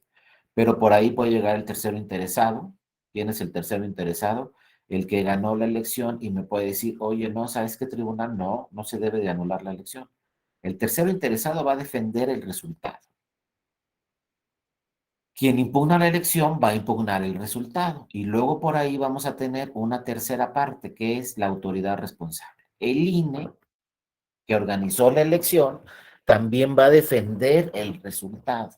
pero por ahí puede llegar el tercero interesado. ¿Quién es el tercero interesado? El que ganó la elección y me puede decir, oye, no, ¿sabes qué, tribunal? No, no se debe de anular la elección. El tercero interesado va a defender el resultado. Quien impugna la elección va a impugnar el resultado. Y luego por ahí vamos a tener una tercera parte, que es la autoridad responsable. El INE, que organizó la elección, también va a defender el resultado.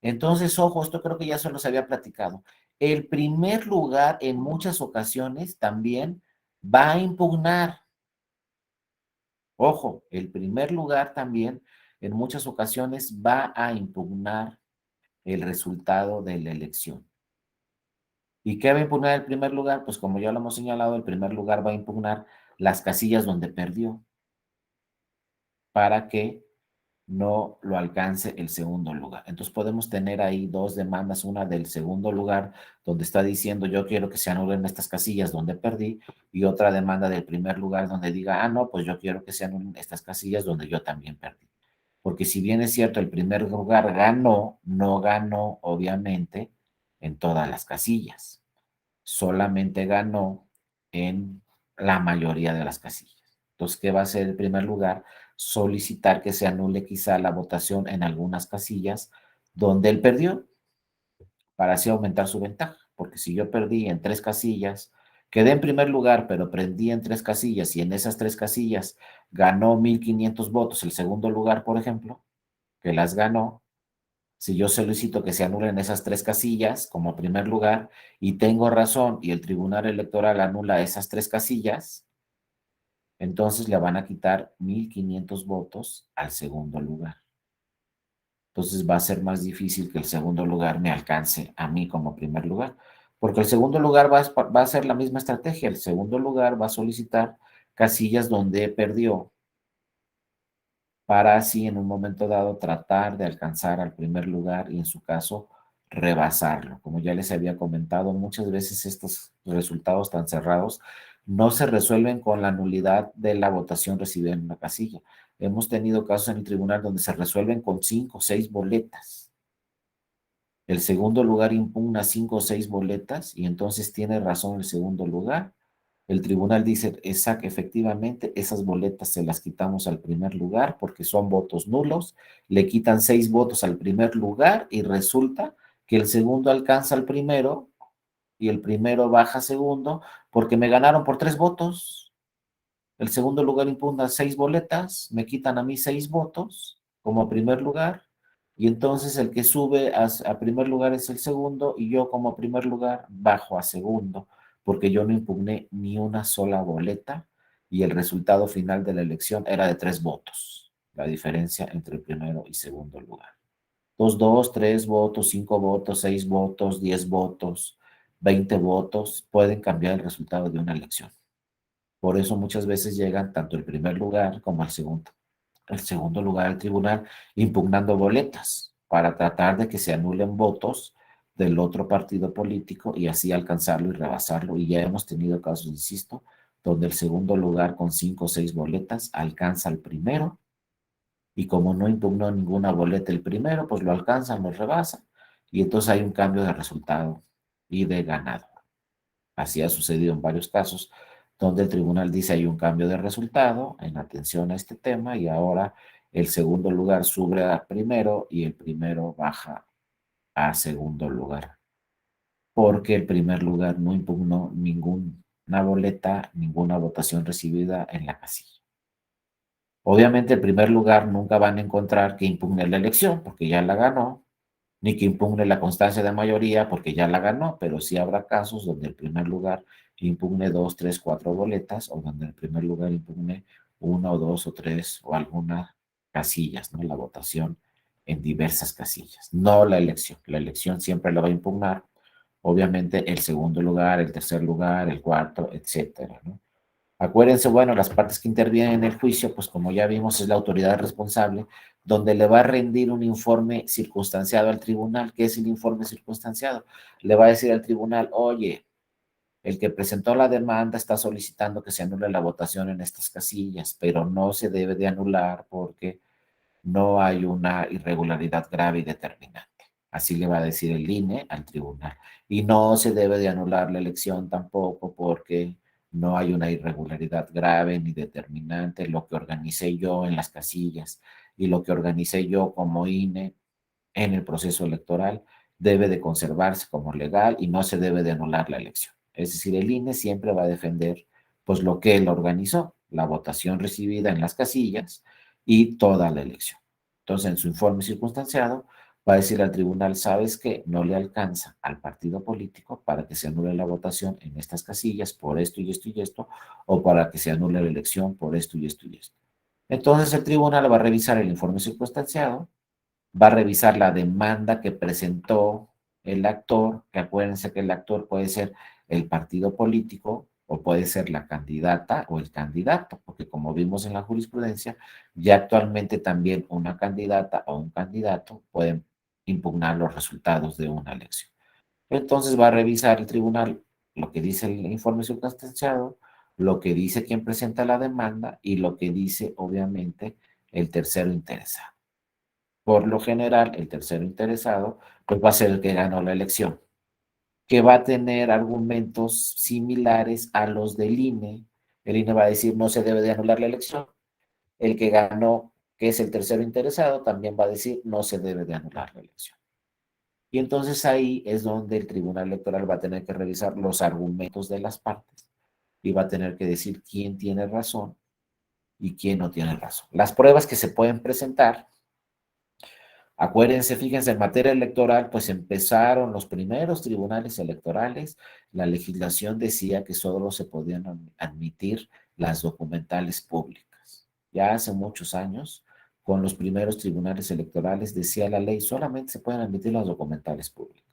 Entonces, ojo, esto creo que ya se los había platicado. El primer lugar en muchas ocasiones también va a impugnar. Ojo, el primer lugar también en muchas ocasiones va a impugnar el resultado de la elección. ¿Y qué va a impugnar el primer lugar? Pues como ya lo hemos señalado, el primer lugar va a impugnar las casillas donde perdió para que no lo alcance el segundo lugar. Entonces podemos tener ahí dos demandas, una del segundo lugar, donde está diciendo yo quiero que se anulen estas casillas donde perdí, y otra demanda del primer lugar donde diga, no, pues yo quiero que se anulen estas casillas donde yo también perdí. Porque si bien es cierto, el primer lugar ganó, no ganó, obviamente, en todas las casillas. Solamente ganó en la mayoría de las casillas. Entonces, ¿qué va a hacer el primer lugar? Solicitar que se anule quizá la votación en algunas casillas donde él perdió para así aumentar su ventaja. Porque si yo perdí en 3 casillas Quedé en primer lugar, pero prendí en 3 casillas y en esas 3 casillas ganó 1,500 votos el segundo lugar, por ejemplo, que las ganó. Si yo solicito que se anulen esas 3 casillas como primer lugar y tengo razón y el Tribunal Electoral anula esas 3 casillas, entonces le van a quitar 1,500 votos al segundo lugar. Entonces va a ser más difícil que el segundo lugar me alcance a mí como primer lugar, porque el segundo lugar va a ser la misma estrategia. El segundo lugar va a solicitar casillas donde perdió para así en un momento dado tratar de alcanzar al primer lugar y en su caso rebasarlo. Como ya les había comentado, muchas veces estos resultados tan cerrados no se resuelven con la nulidad de la votación recibida en una casilla. Hemos tenido casos en el tribunal donde se resuelven con 5 o 6 boletas. El segundo lugar impugna 5 o 6 boletas y entonces tiene razón el segundo lugar. El tribunal dice, exacto, efectivamente, esas boletas se las quitamos al primer lugar porque son votos nulos, le quitan 6 votos al primer lugar y resulta que el segundo alcanza al primero y el primero baja a segundo porque me ganaron por 3 votos. El segundo lugar impugna 6 boletas, me quitan a mí 6 votos como primer lugar, y entonces el que sube a primer lugar es el segundo, y yo como primer lugar bajo a segundo, porque yo no impugné ni una sola boleta, y el resultado final de la elección era de 3 votos, la diferencia entre el primero y segundo lugar. 2, 3 votos, 5 votos, 6 votos, 10 votos, 20 votos, pueden cambiar el resultado de una elección. Por eso muchas veces llegan tanto el primer lugar como el segundo lugar al tribunal impugnando boletas para tratar de que se anulen votos del otro partido político y así alcanzarlo y rebasarlo. Y ya hemos tenido casos, insisto, donde el segundo lugar con 5 o 6 boletas alcanza al primero y como no impugnó ninguna boleta el primero, pues lo alcanzan, lo rebasan y entonces hay un cambio de resultado y de ganado. Así ha sucedido en varios casos donde el tribunal dice hay un cambio de resultado en atención a este tema y ahora el segundo lugar sube a primero y el primero baja a segundo lugar, porque el primer lugar no impugnó ninguna boleta, ninguna votación recibida en la casilla. Obviamente el primer lugar nunca van a encontrar que impugne la elección porque ya la ganó, ni que impugne la constancia de mayoría porque ya la ganó, pero sí habrá casos donde el primer lugar impugne 2, 3, 4 boletas o donde el primer lugar impugne una o dos o tres o algunas casillas, ¿no? La votación en diversas casillas, no la elección. La elección siempre la va a impugnar, obviamente, el segundo lugar, el tercer lugar, el cuarto, etcétera, ¿no? Acuérdense, bueno, las partes que intervienen en el juicio, pues como ya vimos, es la autoridad responsable, donde le va a rendir un informe circunstanciado al tribunal. ¿Qué es el informe circunstanciado? Le va a decir al tribunal, oye, el que presentó la demanda está solicitando que se anule la votación en estas casillas, pero no se debe de anular porque no hay una irregularidad grave y determinante. Así le va a decir el INE al tribunal. Y no se debe de anular la elección tampoco porque no hay una irregularidad grave ni determinante. Lo que organicé yo en las casillas y lo que organicé yo como INE en el proceso electoral debe de conservarse como legal y no se debe de anular la elección. Es decir, el INE siempre va a defender pues lo que él organizó, la votación recibida en las casillas y toda la elección. Entonces, en su informe circunstanciado, va a decir al tribunal, ¿sabes qué? No le alcanza al partido político para que se anule la votación en estas casillas por esto y esto y esto, o para que se anule la elección por esto y esto y esto. Entonces, el tribunal va a revisar el informe circunstanciado, va a revisar la demanda que presentó el actor, que acuérdense que el actor puede ser el partido político o puede ser la candidata o el candidato, porque como vimos en la jurisprudencia, ya actualmente también una candidata o un candidato pueden impugnar los resultados de una elección. Entonces va a revisar el tribunal lo que dice el informe circunstanciado, lo que dice quien presenta la demanda y lo que dice, obviamente, el tercero interesado. Por lo general, el tercero interesado, pues va a ser el que ganó la elección, que va a tener argumentos similares a los del INE. El INE va a decir no se debe de anular la elección. El que ganó, que es el tercero interesado, también va a decir no se debe de anular la elección. Y entonces ahí es donde el Tribunal Electoral va a tener que revisar los argumentos de las partes y va a tener que decir quién tiene razón y quién no tiene razón. Las pruebas que se pueden presentar, acuérdense, fíjense, en materia electoral, pues empezaron los primeros tribunales electorales, la legislación decía que solo se podían admitir las documentales públicas. Ya hace muchos años, con los primeros tribunales electorales, decía la ley, solamente se pueden admitir las documentales públicas.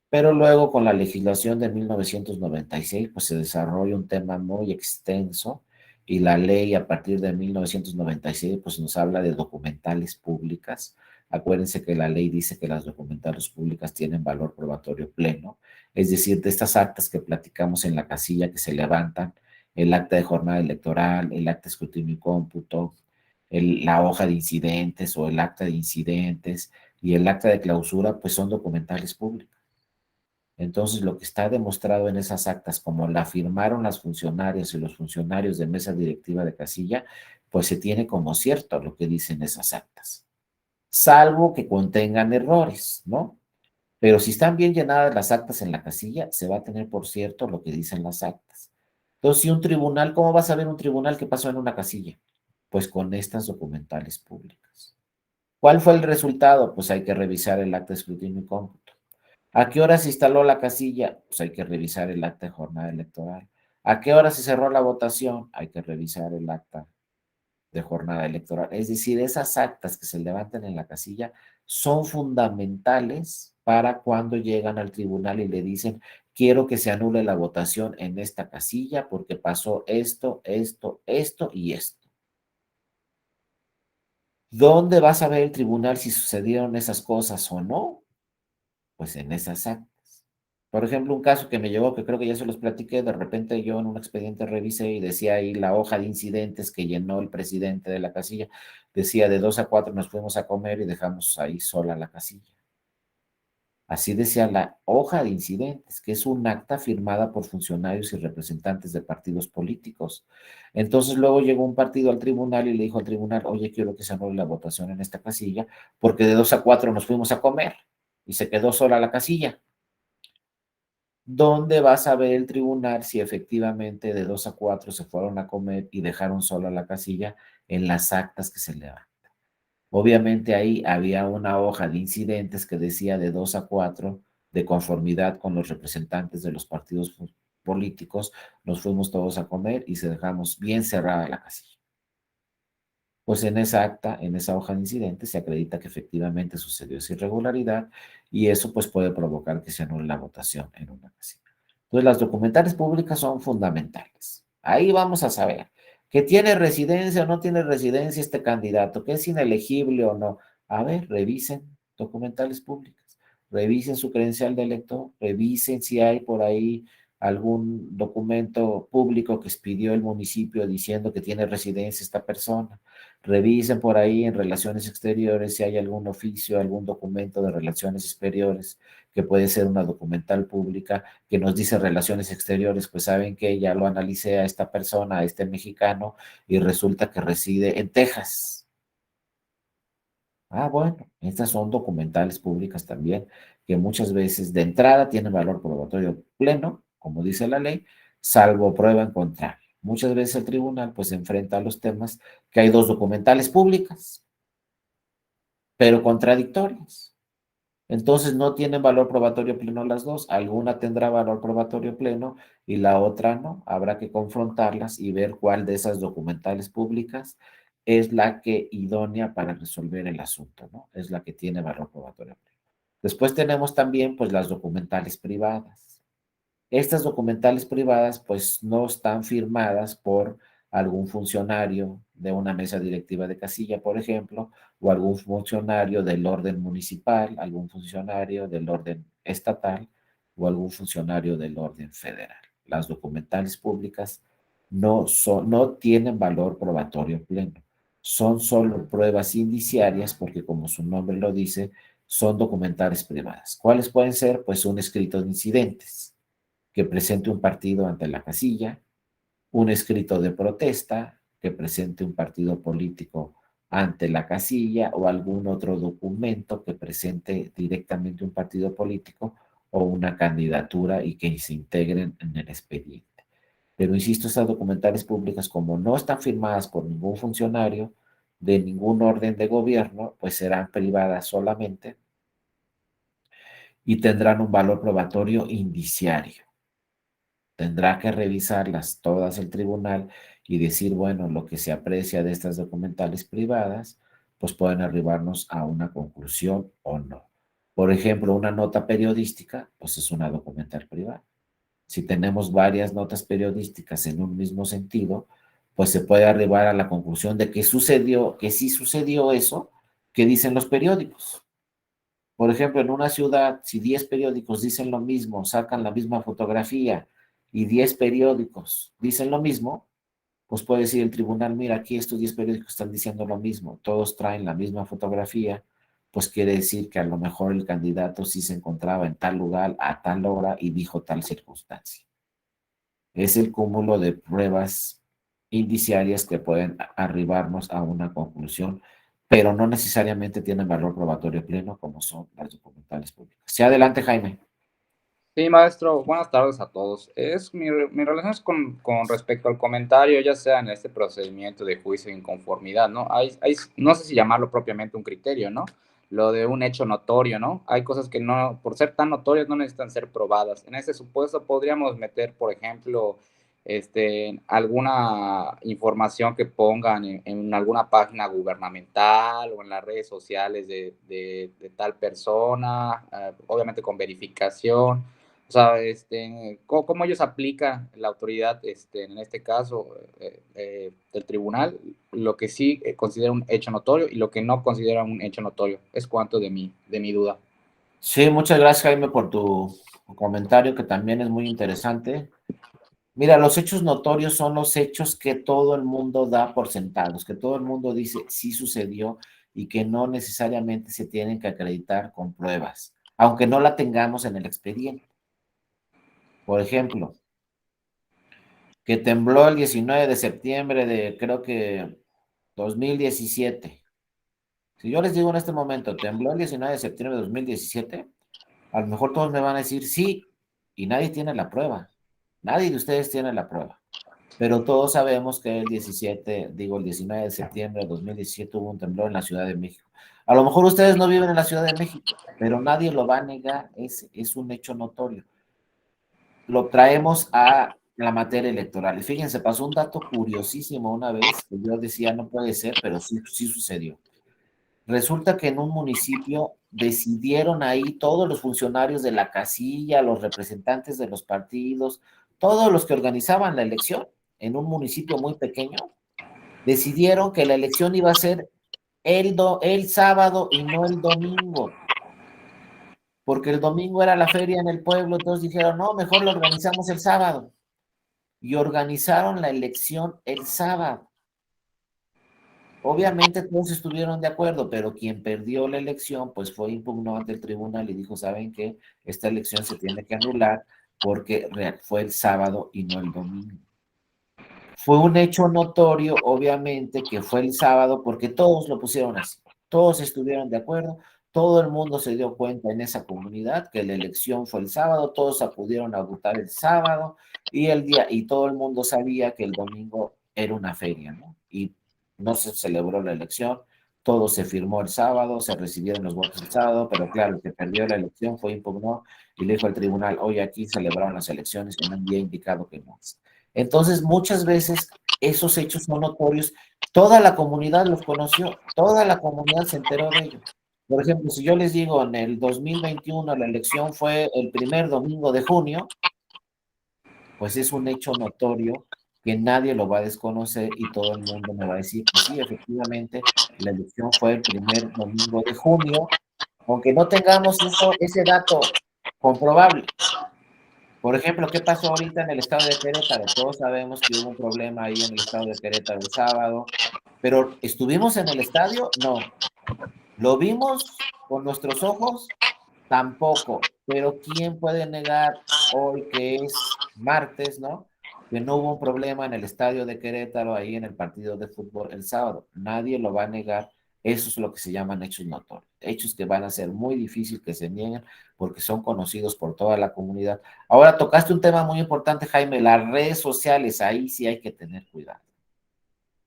Pero luego con la legislación de 1996, pues se desarrolla un tema muy extenso y la ley a partir de 1996, pues nos habla de documentales públicas. Acuérdense que la ley dice que las documentales públicas tienen valor probatorio pleno, es decir, de estas actas que platicamos en la casilla que se levantan, el acta de jornada electoral, el acta de escrutinio y cómputo, la hoja de incidentes o el acta de incidentes y el acta de clausura, pues son documentales públicas. Entonces, lo que está demostrado en esas actas, como la firmaron las funcionarias y los funcionarios de mesa directiva de casilla, pues se tiene como cierto lo que dicen esas actas, salvo que contengan errores, ¿no? Pero si están bien llenadas las actas en la casilla, se va a tener por cierto lo que dicen las actas. Entonces, si un tribunal, ¿cómo va a saber un tribunal qué pasó en una casilla? Pues con estas documentales públicas. ¿Cuál fue el resultado? Pues hay que revisar el acta de escrutinio y cómputo. ¿A qué hora se instaló la casilla? Pues hay que revisar el acta de jornada electoral. ¿A qué hora se cerró la votación? Hay que revisar el acta de jornada electoral. Es decir, esas actas que se levantan en la casilla son fundamentales para cuando llegan al tribunal y le dicen, quiero que se anule la votación en esta casilla porque pasó esto, esto, esto y esto. ¿Dónde va a saber el tribunal si sucedieron esas cosas o no? Pues en esas actas. Por ejemplo, un caso que me llegó, que creo que ya se los platiqué, de repente yo en un expediente revisé y decía ahí la hoja de incidentes que llenó el presidente de la casilla, decía de 2 a 4 nos fuimos a comer y dejamos ahí sola la casilla. Así decía la hoja de incidentes, que es un acta firmada por funcionarios y representantes de partidos políticos. Entonces luego llegó un partido al tribunal y le dijo al tribunal, oye, quiero que se anule la votación en esta casilla, porque de 2 a 4 nos fuimos a comer y se quedó sola la casilla. ¿Dónde va a saber el tribunal si efectivamente de 2 a 4 se fueron a comer y dejaron sola la casilla? En las actas que se le dan. Obviamente ahí había una hoja de incidentes que decía de 2 a 4 de conformidad con los representantes de los partidos políticos, nos fuimos todos a comer y se dejamos bien cerrada la casilla. Pues en esa acta, en esa hoja de incidentes, se acredita que efectivamente sucedió esa irregularidad y eso pues puede provocar que se anule la votación en una casilla. Entonces las documentales públicas son fundamentales. Ahí vamos a saber que tiene residencia o no tiene residencia este candidato, que es inelegible o no. A ver, revisen documentales públicas, revisen su credencial de elector, revisen si hay por ahí algún documento público que expidió el municipio diciendo que tiene residencia esta persona. Revisen por ahí en relaciones exteriores si hay algún oficio, algún documento de relaciones exteriores, que puede ser una documental pública que nos dice relaciones exteriores, pues saben que ya lo analicé a esta persona, a este mexicano, y resulta que reside en Texas. Ah, bueno, estas son documentales públicas también, que muchas veces de entrada tienen valor probatorio pleno, como dice la ley, salvo prueba en contrario. Muchas veces el tribunal pues se enfrenta a los temas que hay dos documentales públicas, pero contradictorias. Entonces no tienen valor probatorio pleno las dos. Alguna tendrá valor probatorio pleno y la otra no. Habrá que confrontarlas y ver cuál de esas documentales públicas es la que idónea para resolver el asunto, ¿no? Es la que tiene valor probatorio pleno. Después tenemos también pues las documentales privadas. Estas documentales privadas pues no están firmadas por algún funcionario de una mesa directiva de casilla, por ejemplo, o algún funcionario del orden municipal, algún funcionario del orden estatal o algún funcionario del orden federal. Las documentales públicas no tienen valor probatorio pleno. Son solo pruebas indiciarias porque, como su nombre lo dice, son documentales privadas. ¿Cuáles pueden ser? Pues un escrito de incidentes que presente un partido ante la casilla, un escrito de protesta que presente un partido político ante la casilla o algún otro documento que presente directamente un partido político o una candidatura y que se integren en el expediente. Pero insisto, estas documentales públicas, como no están firmadas por ningún funcionario de ningún orden de gobierno, pues serán privadas solamente y tendrán un valor probatorio indiciario. Tendrá que revisarlas todas el tribunal y decir, bueno, lo que se aprecia de estas documentales privadas, pues pueden arribarnos a una conclusión o no. Por ejemplo, una nota periodística, pues es una documental privada. Si tenemos varias notas periodísticas en un mismo sentido, pues se puede arribar a la conclusión de que sucedió, que sí sucedió eso que dicen los periódicos. Por ejemplo, en una ciudad, si 10 periódicos dicen lo mismo, sacan la misma fotografía y 10 periódicos dicen lo mismo, pues puede decir el tribunal, mira, aquí estos 10 periódicos están diciendo lo mismo, todos traen la misma fotografía, pues quiere decir que a lo mejor el candidato sí se encontraba en tal lugar a tal hora y dijo tal circunstancia. Es el cúmulo de pruebas indiciarias que pueden arribarnos a una conclusión, pero no necesariamente tienen valor probatorio pleno como son las documentales públicas. Sí, adelante, Jaime. Sí, maestro, buenas tardes a todos. Mi relación es con respecto al comentario, ya sea en este procedimiento de juicio de inconformidad, ¿no? No sé si llamarlo propiamente un criterio, ¿no? Lo de un hecho notorio, ¿no? Hay cosas que no, por ser tan notorias, no necesitan ser probadas. En ese supuesto podríamos meter, por ejemplo, alguna información que pongan en alguna página gubernamental o en las redes sociales de tal persona, obviamente con verificación. O sea, cómo ellos aplican la autoridad, en este caso, del tribunal, lo que sí considera un hecho notorio y lo que no considera un hecho notorio. Es cuanto de mi duda. Sí, muchas gracias, Jaime, por tu comentario, que también es muy interesante. Mira, los hechos notorios son los hechos que todo el mundo da por sentados, que todo el mundo dice sí sucedió y que no necesariamente se tienen que acreditar con pruebas, aunque no la tengamos en el expediente. Por ejemplo, que tembló el 19 de septiembre de, creo que 2017. Si yo les digo en este momento, tembló el 19 de septiembre de 2017, a lo mejor todos me van a decir sí, y nadie tiene la prueba. Nadie de ustedes tiene la prueba. Pero todos sabemos que el 19 de septiembre de 2017 hubo un temblor en la Ciudad de México. A lo mejor ustedes no viven en la Ciudad de México, pero nadie lo va a negar, es un hecho notorio. Lo traemos a la materia electoral. Y fíjense, pasó un dato curiosísimo una vez, que yo decía no puede ser, pero sí, sí sucedió. Resulta que en un municipio decidieron ahí todos los funcionarios de la casilla, los representantes de los partidos, todos los que organizaban la elección en un municipio muy pequeño, decidieron que la elección iba a ser el sábado y no el domingo, porque el domingo era la feria en el pueblo, entonces dijeron, no, mejor lo organizamos el sábado. Y organizaron la elección el sábado. Obviamente todos estuvieron de acuerdo, pero quien perdió la elección, pues fue impugnó ante el tribunal y dijo, ¿saben qué? Esta elección se tiene que anular porque fue el sábado y no el domingo. Fue un hecho notorio, obviamente, que fue el sábado porque todos lo pusieron así. Todos estuvieron de acuerdo, todo el mundo se dio cuenta en esa comunidad que la elección fue el sábado, todos acudieron a votar el sábado y todo el mundo sabía que el domingo era una feria, ¿no? Y no se celebró la elección, todo se firmó el sábado, se recibieron los votos el sábado, pero claro, el que perdió la elección fue impugnó y le dijo al tribunal, oye, aquí celebraron las elecciones en un día indicado que no es. Entonces, muchas veces esos hechos son notorios. Toda la comunidad los conoció, toda la comunidad se enteró de ello. Por ejemplo, si yo les digo en el 2021 la elección fue el primer domingo de junio, pues es un hecho notorio que nadie lo va a desconocer y todo el mundo me va a decir, pues sí, efectivamente, la elección fue el primer domingo de junio, aunque no tengamos ese dato comprobable. Por ejemplo, ¿qué pasó ahorita en el estado de Querétaro? Todos sabemos que hubo un problema ahí en el estado de Querétaro el sábado, pero ¿estuvimos en el estadio? No. ¿Lo vimos con nuestros ojos? Tampoco. Pero ¿quién puede negar hoy que es martes, ¿no? que no hubo un problema en el estadio de Querétaro, ahí en el partido de fútbol el sábado. Nadie lo va a negar. Eso es lo que se llaman hechos notorios. Hechos que van a ser muy difícil que se nieguen porque son conocidos por toda la comunidad. Ahora tocaste un tema muy importante, Jaime, las redes sociales. Ahí sí hay que tener cuidado.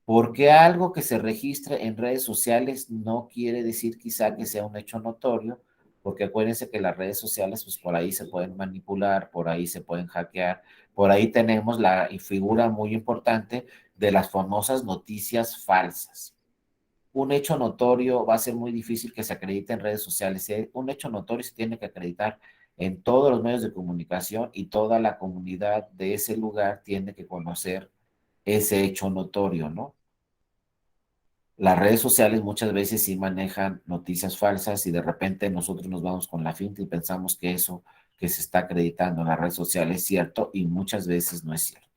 Porque algo que se registre en redes sociales no quiere decir quizá que sea un hecho notorio, porque acuérdense que las redes sociales, pues por ahí se pueden manipular, por ahí se pueden hackear, por ahí tenemos la figura muy importante de las famosas noticias falsas. Un hecho notorio va a ser muy difícil que se acredite en redes sociales. Un hecho notorio se tiene que acreditar en todos los medios de comunicación y toda la comunidad de ese lugar tiene que conocer ese hecho notorio, ¿no? Las redes sociales muchas veces sí manejan noticias falsas y de repente nosotros nos vamos con la finta y pensamos que eso que se está acreditando en las redes sociales es cierto y muchas veces no es cierto.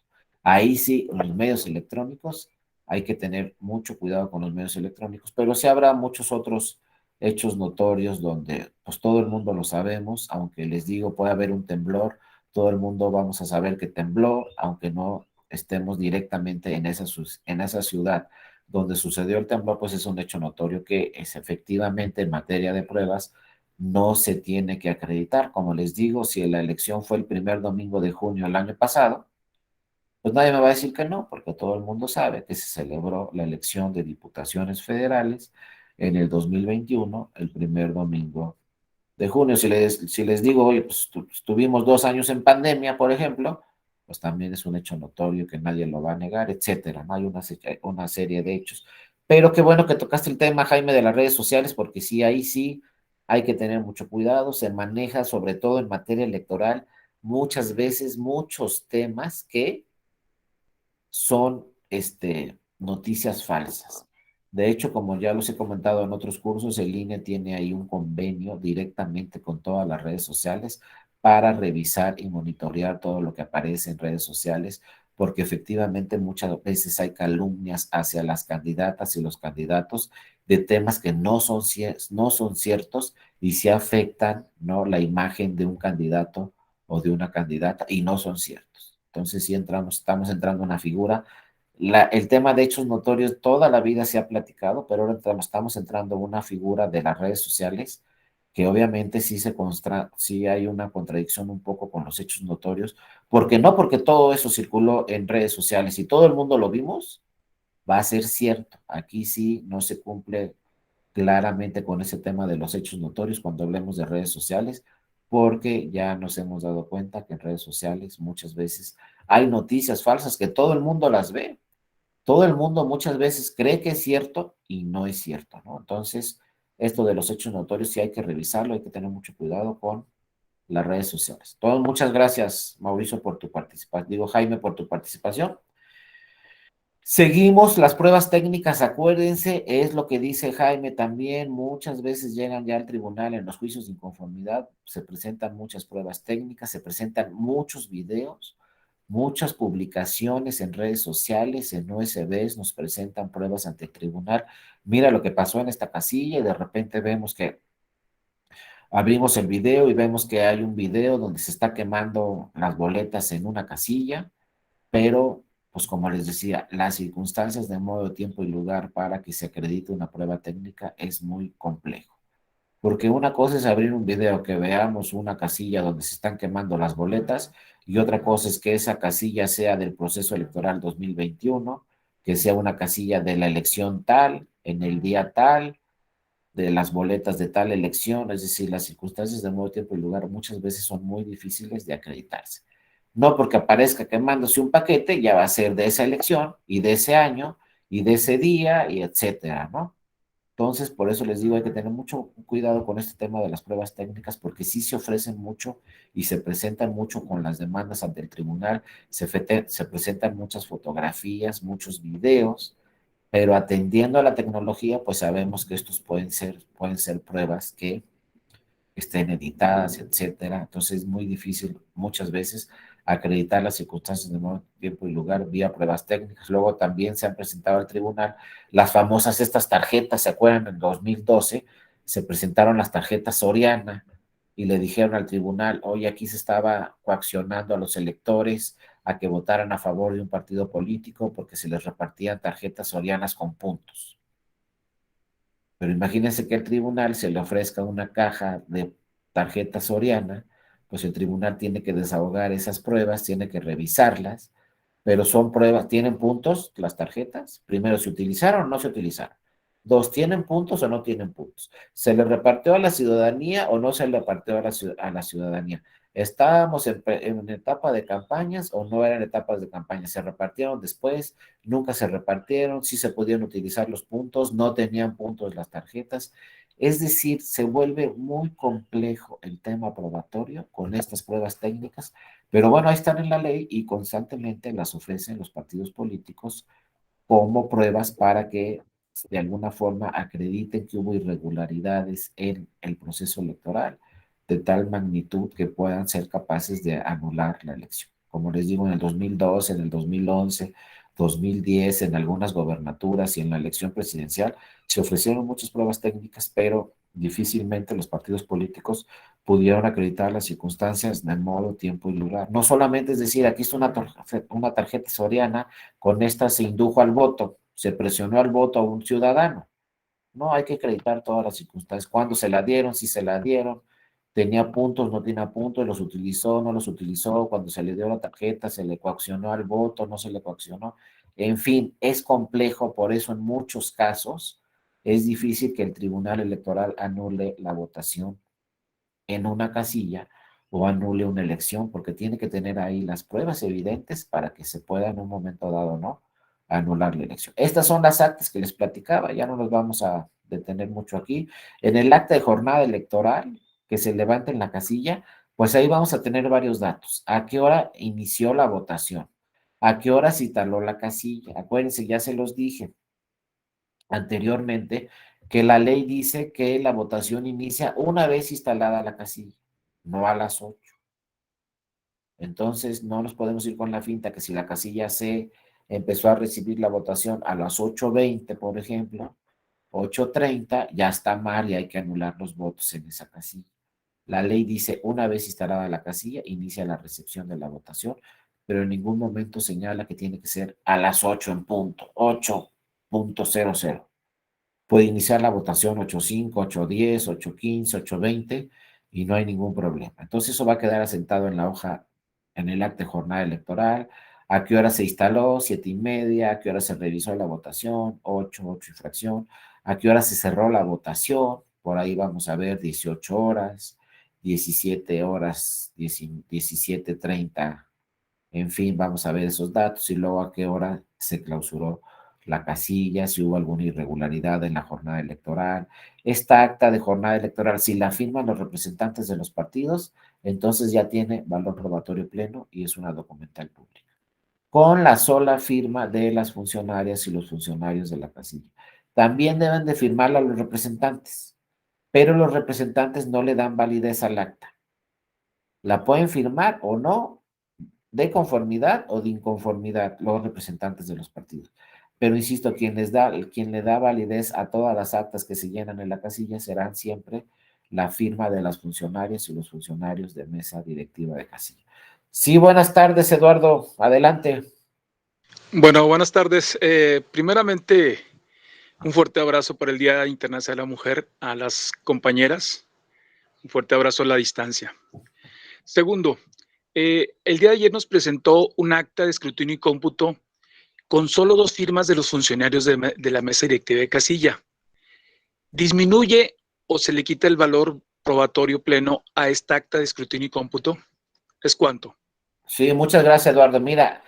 Ahí sí, los medios electrónicos, hay que tener mucho cuidado con los medios electrónicos, pero sí habrá muchos otros hechos notorios donde pues todo el mundo lo sabemos, aunque les digo puede haber un temblor, todo el mundo vamos a saber que tembló, aunque no estemos directamente en esa ciudad donde sucedió el temblor, pues es un hecho notorio que es efectivamente en materia de pruebas no se tiene que acreditar. Como les digo, si la elección fue el primer domingo de junio del año pasado, pues nadie me va a decir que no, porque todo el mundo sabe que se celebró la elección de diputaciones federales en el 2021, el primer domingo de junio. Si les digo, oye, pues estuvimos 2 años en pandemia, por ejemplo, pues también es un hecho notorio que nadie lo va a negar, etcétera. No hay una serie de hechos. Pero qué bueno que tocaste el tema, Jaime, de las redes sociales, porque sí, ahí sí hay que tener mucho cuidado. Se maneja, sobre todo en materia electoral, muchas veces muchos temas que son noticias falsas. De hecho, como ya los he comentado en otros cursos, el INE tiene ahí un convenio directamente con todas las redes sociales para revisar y monitorear todo lo que aparece en redes sociales, porque efectivamente muchas veces hay calumnias hacia las candidatas y los candidatos de temas que no son ciertos y se afectan, ¿no?, la imagen de un candidato o de una candidata y no son ciertos. Entonces, sí estamos entrando en una figura. El tema de hechos notorios toda la vida se ha platicado, pero ahora estamos entrando en una figura de las redes sociales que obviamente sí hay una contradicción un poco con los hechos notorios, porque no porque todo eso circuló en redes sociales y todo el mundo lo vimos, va a ser cierto. Aquí sí no se cumple claramente con ese tema de los hechos notorios cuando hablemos de redes sociales, porque ya nos hemos dado cuenta que en redes sociales muchas veces hay noticias falsas que todo el mundo las ve. Todo el mundo muchas veces cree que es cierto y no es cierto, ¿no? Entonces, esto de los hechos notorios sí hay que revisarlo, hay que tener mucho cuidado con las redes sociales. Entonces, muchas gracias, Mauricio, por tu participación. Digo, Jaime, por tu participación. Seguimos las pruebas técnicas, acuérdense, es lo que dice Jaime también, muchas veces llegan ya al tribunal en los juicios de inconformidad, se presentan muchas pruebas técnicas, se presentan muchos videos, muchas publicaciones en redes sociales, en USBs, nos presentan pruebas ante el tribunal. Mira lo que pasó en esta casilla y de repente vemos que abrimos el video y vemos que hay un video donde se está quemando las boletas en una casilla, pero, pues como les decía, las circunstancias de modo, tiempo y lugar para que se acredite una prueba técnica es muy complejo. Porque una cosa es abrir un video que veamos una casilla donde se están quemando las boletas y otra cosa es que esa casilla sea del proceso electoral 2021, que sea una casilla de la elección tal, en el día tal, de las boletas de tal elección, es decir, las circunstancias de modo, tiempo y lugar muchas veces son muy difíciles de acreditarse. No porque aparezca quemándose un paquete, ya va a ser de esa elección y de ese año y de ese día y etcétera, ¿no? Entonces, por eso les digo, hay que tener mucho cuidado con este tema de las pruebas técnicas, porque sí se ofrecen mucho y se presentan mucho con las demandas ante el tribunal, se presentan muchas fotografías, muchos videos, pero atendiendo a la tecnología, pues sabemos que estos pueden ser pruebas que estén editadas, etcétera. Entonces es muy difícil muchas veces acreditar las circunstancias de modo, tiempo y lugar vía pruebas técnicas. Luego también se han presentado al tribunal las famosas estas tarjetas, ¿se acuerdan? En 2012 se presentaron las tarjetas Soriana y le dijeron al tribunal, oye, aquí se estaba coaccionando a los electores a que votaran a favor de un partido político porque se les repartían tarjetas sorianas con puntos. Pero imagínense que el tribunal se le ofrezca una caja de tarjeta soriana, pues el tribunal tiene que desahogar esas pruebas, tiene que revisarlas, pero son pruebas, ¿tienen puntos las tarjetas? Primero, ¿se utilizaron o no se utilizaron? Dos, ¿tienen puntos o no tienen puntos? ¿Se le repartió a la ciudadanía o no se le repartió a la ciudadanía? ¿Estábamos en etapa de campañas o no eran etapas de campañas? ¿Se repartieron después? ¿Nunca se repartieron? ¿Sí se podían utilizar los puntos? ¿No tenían puntos las tarjetas? Es decir, se vuelve muy complejo el tema probatorio con estas pruebas técnicas, pero bueno, ahí están en la ley y constantemente las ofrecen los partidos políticos como pruebas para que de alguna forma acrediten que hubo irregularidades en el proceso electoral de tal magnitud que puedan ser capaces de anular la elección. Como les digo, en el 2012, en el 2011, 2010, en algunas gobernaturas y en la elección presidencial, se ofrecieron muchas pruebas técnicas, pero difícilmente los partidos políticos pudieron acreditar las circunstancias de modo, tiempo y lugar. No solamente es decir, aquí está una tarjeta soriana, con esta se indujo al voto, se presionó al voto a un ciudadano. No, hay que acreditar todas las circunstancias, cuándo se la dieron, si se la dieron, tenía puntos, no tenía puntos, los utilizó, no los utilizó, cuando se le dio la tarjeta, se le coaccionó al voto, no se le coaccionó. En fin, es complejo, por eso en muchos casos es difícil que el Tribunal Electoral anule la votación en una casilla o anule una elección, porque tiene que tener ahí las pruebas evidentes para que se pueda en un momento dado, ¿no?, anular la elección. Estas son las actas que les platicaba, ya no nos vamos a detener mucho aquí. En el acta de jornada electoral que se levanta en la casilla, pues ahí vamos a tener varios datos. ¿A qué hora inició la votación? ¿A qué hora se instaló la casilla? Acuérdense, ya se los dije anteriormente, que la ley dice que la votación inicia una vez instalada la casilla, no a las 8. Entonces, no nos podemos ir con la finta que si la casilla C empezó a recibir la votación a las 8:20, por ejemplo, 8:30, ya está mal y hay que anular los votos en esa casilla. La ley dice, una vez instalada la casilla, inicia la recepción de la votación, pero en ningún momento señala que tiene que ser a las 8 en punto, 8:00. Puede iniciar la votación 8:05, 8:10, 8:15, 8:20 y no hay ningún problema. Entonces eso va a quedar asentado en la hoja, en el acta de jornada electoral, a qué hora se instaló, 7:30, a qué hora se revisó la votación, 8 y fracción, a qué hora se cerró la votación, por ahí vamos a ver 18 horas, 17 horas, 17:30, en fin, vamos a ver esos datos y luego a qué hora se clausuró la casilla, si hubo alguna irregularidad en la jornada electoral. Esta acta de jornada electoral, si la firman los representantes de los partidos, entonces ya tiene valor probatorio pleno y es una documental pública, con la sola firma de las funcionarias y los funcionarios de la casilla. También deben de firmarla los representantes, pero los representantes no le dan validez al acta. La pueden firmar o no, de conformidad o de inconformidad, los representantes de los partidos. Pero insisto, quien le da validez a todas las actas que se llenan en la casilla serán siempre la firma de las funcionarias y los funcionarios de mesa directiva de casilla. Sí, buenas tardes, Eduardo. Adelante. Bueno, buenas tardes. Primeramente, un fuerte abrazo por el Día Internacional de la Mujer a las compañeras. Un fuerte abrazo a la distancia. Segundo, el día de ayer nos presentó un acta de escrutinio y cómputo con solo 2 firmas de los funcionarios de la mesa directiva de casilla. ¿Disminuye o se le quita el valor probatorio pleno a esta acta de escrutinio y cómputo? ¿Es cuánto? Sí, muchas gracias, Eduardo. Mira,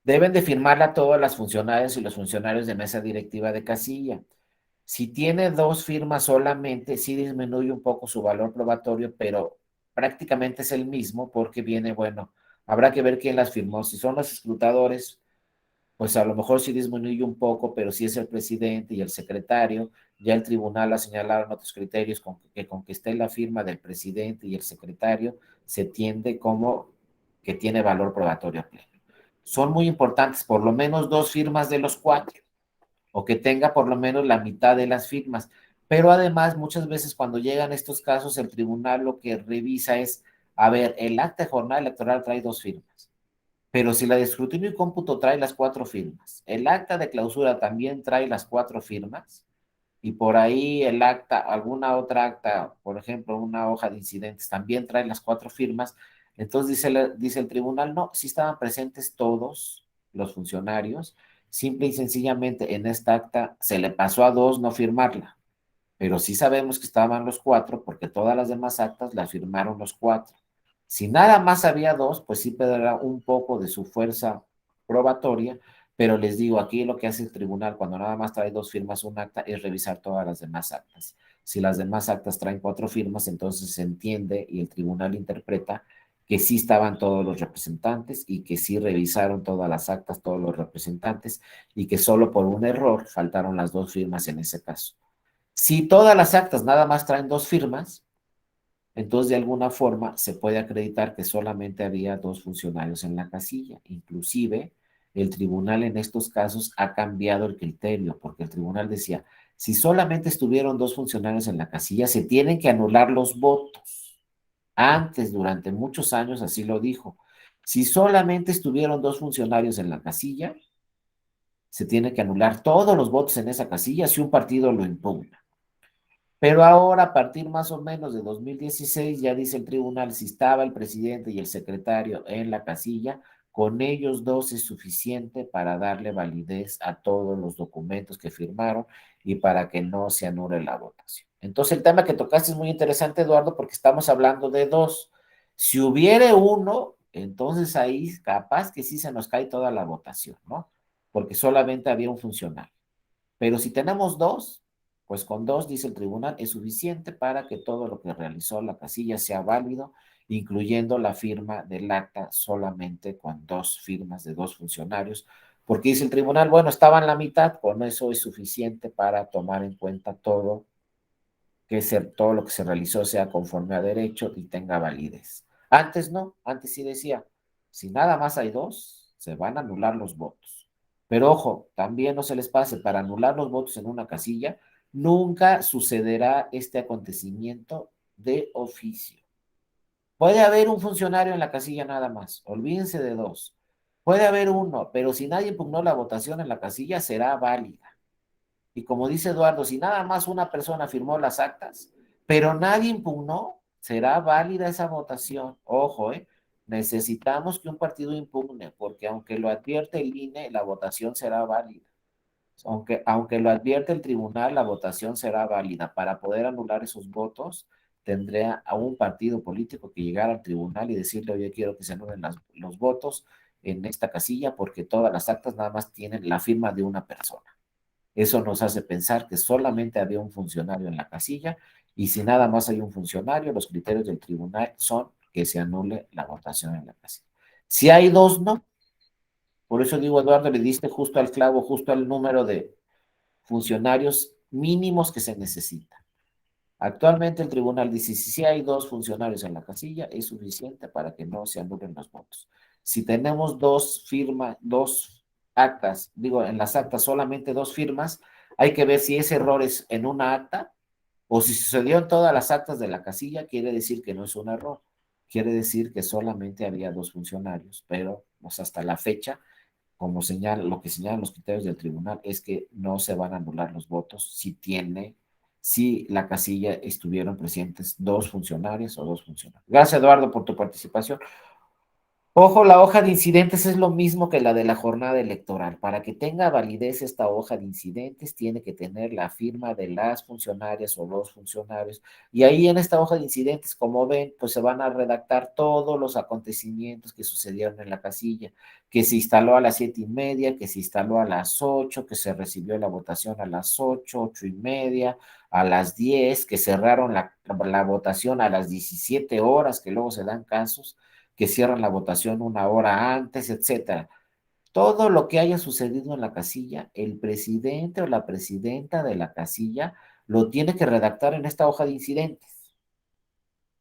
deben de firmarla todas las funcionarias y los funcionarios de mesa directiva de casilla. Si tiene 2 firmas solamente, sí disminuye un poco su valor probatorio, pero prácticamente es el mismo porque viene, bueno, habrá que ver quién las firmó. Si son los escrutadores, pues a lo mejor sí disminuye un poco, pero si es el presidente y el secretario, ya el tribunal ha señalado otros criterios con que esté la firma del presidente y el secretario, se tiende como que tiene valor probatorio pleno. Son muy importantes, por lo menos 2 firmas de los 4, o que tenga por lo menos la mitad de las firmas. Pero además, muchas veces cuando llegan estos casos, el tribunal lo que revisa es, a ver, el acta de jornada electoral trae 2 firmas, Pero si la de escrutinio y cómputo trae las 4 firmas, el acta de clausura también trae las 4 firmas, y por ahí el acta, alguna otra acta, por ejemplo, una hoja de incidentes, también trae las 4 firmas, entonces dice el tribunal, no, sí estaban presentes todos los funcionarios, simple y sencillamente en esta acta se le pasó a 2 no firmarla, pero sí sabemos que estaban los 4 porque todas las demás actas las firmaron los 4. Si nada más había 2, pues sí perderá un poco de su fuerza probatoria, pero les digo, aquí lo que hace el tribunal cuando nada más trae 2 firmas un acta es revisar todas las demás actas. Si las demás actas traen 4 firmas, entonces se entiende y el tribunal interpreta que sí estaban todos los representantes y que sí revisaron todas las actas, todos los representantes, y que solo por un error faltaron las 2 firmas en ese caso. Si todas las actas nada más traen 2 firmas, entonces de alguna forma se puede acreditar que solamente había 2 funcionarios en la casilla. Inclusive el tribunal en estos casos ha cambiado el criterio, porque el tribunal decía, si solamente estuvieron 2 funcionarios en la casilla, se tienen que anular los votos. Antes, durante muchos años, así lo dijo. Si solamente estuvieron 2 funcionarios en la casilla, se tiene que anular todos los votos en esa casilla si un partido lo impugna. Pero ahora, a partir más o menos de 2016, ya dice el tribunal, si estaba el presidente y el secretario en la casilla, con ellos 2 es suficiente para darle validez a todos los documentos que firmaron y para que no se anule la votación. Entonces, el tema que tocaste es muy interesante, Eduardo, porque estamos hablando de 2. Si hubiere 1, entonces ahí capaz que sí se nos cae toda la votación, ¿no? Porque solamente había un funcionario. Pero si tenemos 2, pues con 2, dice el tribunal, es suficiente para que todo lo que realizó la casilla sea válido, incluyendo la firma del acta solamente con 2 firmas de 2 funcionarios, porque dice el tribunal, bueno, estaban la mitad, con eso es suficiente para tomar en cuenta todo lo que se realizó sea conforme a derecho y tenga validez. Antes no, antes sí decía, si nada más hay 2, se van a anular los votos. Pero ojo, también no se les pase, para anular los votos en una casilla, nunca sucederá este acontecimiento de oficio. Puede haber un funcionario en la casilla nada más, olvídense de 2. Puede haber uno, pero si nadie impugnó la votación en la casilla, será válida. Y como dice Eduardo, si nada más una persona firmó las actas, pero nadie impugnó, será válida esa votación. Ojo, necesitamos que un partido impugne, porque aunque lo advierte el INE, la votación será válida. Aunque lo advierte el tribunal, la votación será válida. Para poder anular esos votos, tendría a un partido político que llegar al tribunal y decirle, oye, quiero que se anulen los votos en esta casilla porque todas las actas nada más tienen la firma de una persona. Eso nos hace pensar que solamente había un funcionario en la casilla y si nada más hay un funcionario, los criterios del tribunal son que se anule la votación en la casilla. Si hay 2, no. Por eso digo, Eduardo, le diste justo al clavo, justo al número de funcionarios mínimos que se necesitan. Actualmente el tribunal dice, si hay 2 funcionarios en la casilla, es suficiente para que no se anulen los votos. Si tenemos 2 firmas, 2 actas, digo, en las actas solamente 2 firmas, hay que ver si ese error es en una acta o si sucedió en todas las actas de la casilla, quiere decir que no es un error. Quiere decir que solamente había 2 funcionarios, pero pues, hasta la fecha como lo que señalan los criterios del tribunal es que no se van a anular los votos si la casilla estuvieron presentes 2 funcionarios o 2 funcionarios. Gracias, Eduardo, por tu participación. Ojo, la hoja de incidentes es lo mismo que la de la jornada electoral. Para que tenga validez esta hoja de incidentes, tiene que tener la firma de las funcionarias o los funcionarios. Y ahí en esta hoja de incidentes, como ven, pues se van a redactar todos los acontecimientos que sucedieron en la casilla, que se instaló a las 7:30, que se instaló a las 8, que se recibió la votación a las 8, 8:30, a las 10, que cerraron la votación a las 17 horas, que luego se dan casos que cierran la votación una hora antes, etcétera. Todo lo que haya sucedido en la casilla, el presidente o la presidenta de la casilla lo tiene que redactar en esta hoja de incidentes.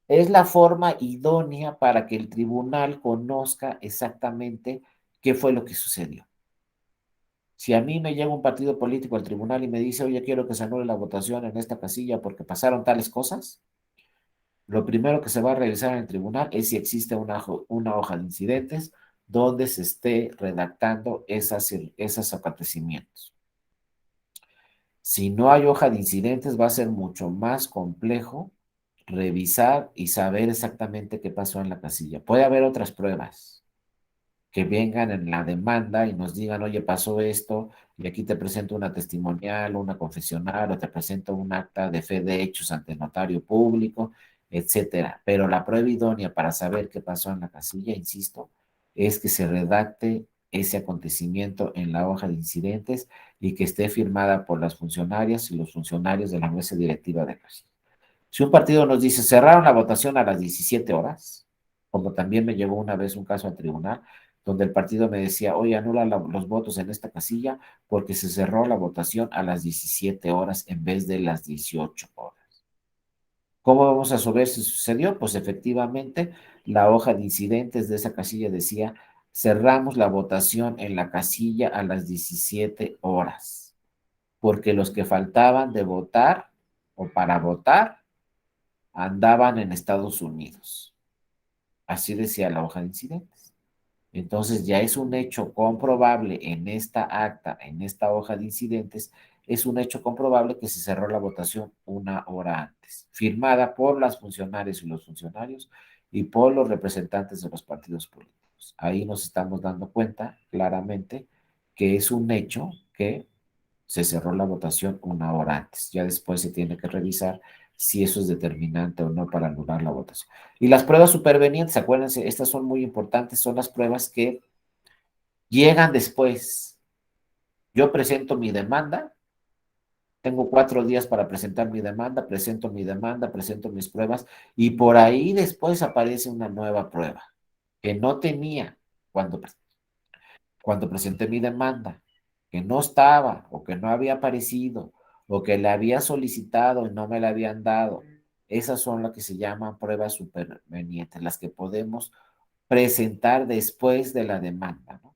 Es la forma idónea para que el tribunal conozca exactamente qué fue lo que sucedió. Si a mí me llega un partido político al tribunal y me dice, oye, quiero que se anule la votación en esta casilla porque pasaron tales cosas, lo primero que se va a revisar en el tribunal es si existe una hoja de incidentes donde se esté redactando esos acontecimientos. Si no hay hoja de incidentes, va a ser mucho más complejo revisar y saber exactamente qué pasó en la casilla. Puede haber otras pruebas que vengan en la demanda y nos digan, oye, pasó esto, y aquí te presento una testimonial, una confesional, o te presento un acta de fe de hechos ante notario público, etcétera. Pero la prueba idónea para saber qué pasó en la casilla, insisto, es que se redacte ese acontecimiento en la hoja de incidentes y que esté firmada por las funcionarias y los funcionarios de la mesa directiva de casilla. Si un partido nos dice, cerraron la votación a las 17 horas, como también me llevó una vez un caso al tribunal, donde el partido me decía, oye, anula los votos en esta casilla porque se cerró la votación a las 17 horas en vez de las 18 horas. ¿Cómo vamos a saber si sucedió? Pues efectivamente, la hoja de incidentes de esa casilla decía, cerramos la votación en la casilla a las 17 horas, porque los que faltaban de votar o para votar andaban en Estados Unidos. Así decía la hoja de incidentes. Entonces ya es un hecho comprobable en esta acta, en esta hoja de incidentes, es un hecho comprobable que se cerró la votación una hora antes, firmada por las funcionarias y los funcionarios y por los representantes de los partidos políticos. Ahí nos estamos dando cuenta claramente que es un hecho que se cerró la votación una hora antes. Ya después se tiene que revisar si eso es determinante o no para anular la votación. Y las pruebas supervenientes, acuérdense, estas son muy importantes, son las pruebas que llegan después. Yo presento mi demanda, tengo 4 días para presentar mi demanda, presento mis pruebas, y por ahí después aparece una nueva prueba que no tenía cuando presenté mi demanda, que no estaba o que no había aparecido o que le había solicitado y no me la habían dado. Esas son las que se llaman pruebas supervenientes, las que podemos presentar después de la demanda, ¿no?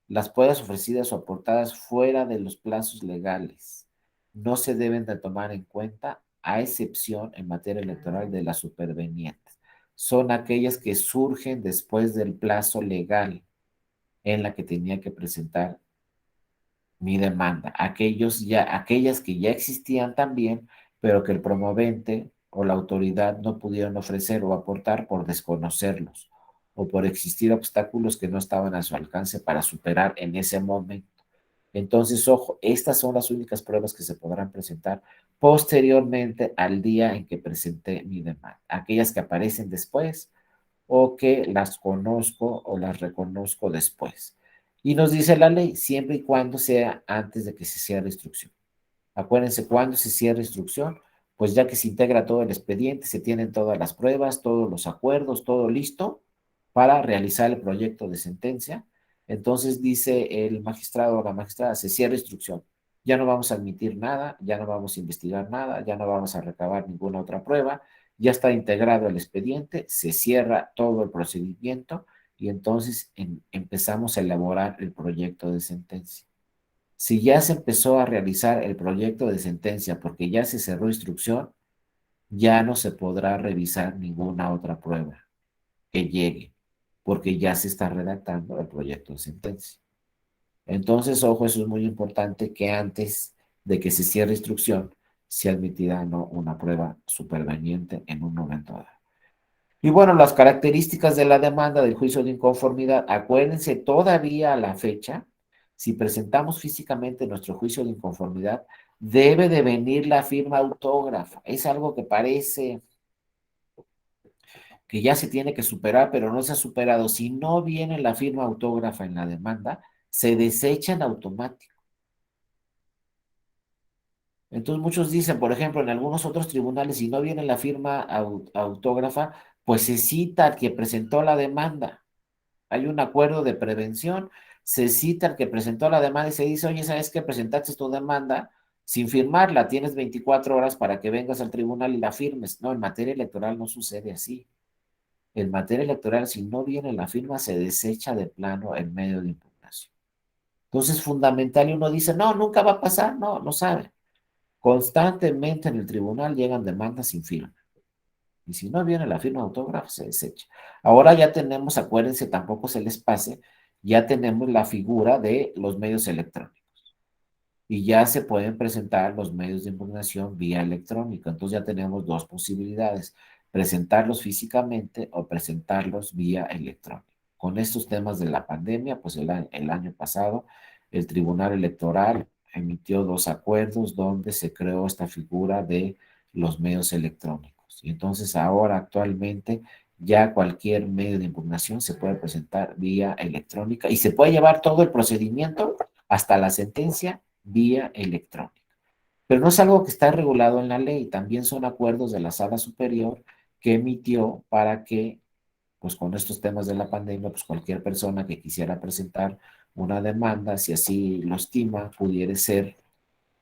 Las pruebas ofrecidas o aportadas fuera de los plazos legales no se deben de tomar en cuenta, a excepción en materia electoral de las supervenientes. Son aquellas que surgen después del plazo legal en la que tenía que presentar mi demanda. Aquellas que ya existían también, pero que el promovente o la autoridad no pudieron ofrecer o aportar por desconocerlos o por existir obstáculos que no estaban a su alcance para superar en ese momento. Entonces, ojo, estas son las únicas pruebas que se podrán presentar posteriormente al día en que presenté mi demanda. Aquellas que aparecen después o que las conozco o las reconozco después. Y nos dice la ley, siempre y cuando sea antes de que se cierre instrucción. Acuérdense, cuando se cierra instrucción, pues ya que se integra todo el expediente, se tienen todas las pruebas, todos los acuerdos, todo listo para realizar el proyecto de sentencia. Entonces dice el magistrado o la magistrada, se cierra instrucción. Ya no vamos a admitir nada, ya no vamos a investigar nada, ya no vamos a recabar ninguna otra prueba, ya está integrado el expediente, se cierra todo el procedimiento y entonces empezamos a elaborar el proyecto de sentencia. Si ya se empezó a realizar el proyecto de sentencia porque ya se cerró instrucción, ya no se podrá revisar ninguna otra prueba que llegue, porque ya se está redactando el proyecto de sentencia. Entonces, ojo, eso es muy importante, que antes de que se cierre instrucción, se admitirá no una prueba superveniente en un momento dado. Y bueno, las características de la demanda del juicio de inconformidad, acuérdense, todavía a la fecha, si presentamos físicamente nuestro juicio de inconformidad, debe de venir la firma autógrafa. Es algo que parece que ya se tiene que superar, pero no se ha superado. Si no viene la firma autógrafa en la demanda, se desecha en automático. Entonces muchos dicen, por ejemplo, en algunos otros tribunales, si no viene la firma autógrafa, pues se cita al que presentó la demanda. Hay un acuerdo de prevención, se cita al que presentó la demanda y se dice, oye, ¿sabes qué? Presentaste tu demanda sin firmarla, tienes 24 horas para que vengas al tribunal y la firmes. No, en materia electoral no sucede así. En materia electoral, si no viene la firma, se desecha de plano el medio de impugnación. Entonces, es fundamental, y uno dice, no, nunca va a pasar, no, no sabe. Constantemente en el tribunal llegan demandas sin firma. Y si no viene la firma de autógrafo, se desecha. Ahora ya tenemos, acuérdense, tampoco se les pase, ya tenemos la figura de los medios electrónicos. Y ya se pueden presentar los medios de impugnación vía electrónica. Entonces ya tenemos dos posibilidades, presentarlos físicamente o presentarlos vía electrónica. Con estos temas de la pandemia, pues el año pasado el Tribunal Electoral emitió dos acuerdos donde se creó esta figura de los medios electrónicos. Y entonces ahora actualmente ya cualquier medio de impugnación se puede presentar vía electrónica y se puede llevar todo el procedimiento hasta la sentencia vía electrónica. Pero no es algo que está regulado en la ley, también son acuerdos de la Sala Superior que emitió para que, pues con estos temas de la pandemia, pues cualquier persona que quisiera presentar una demanda, si así lo estima, pudiera ser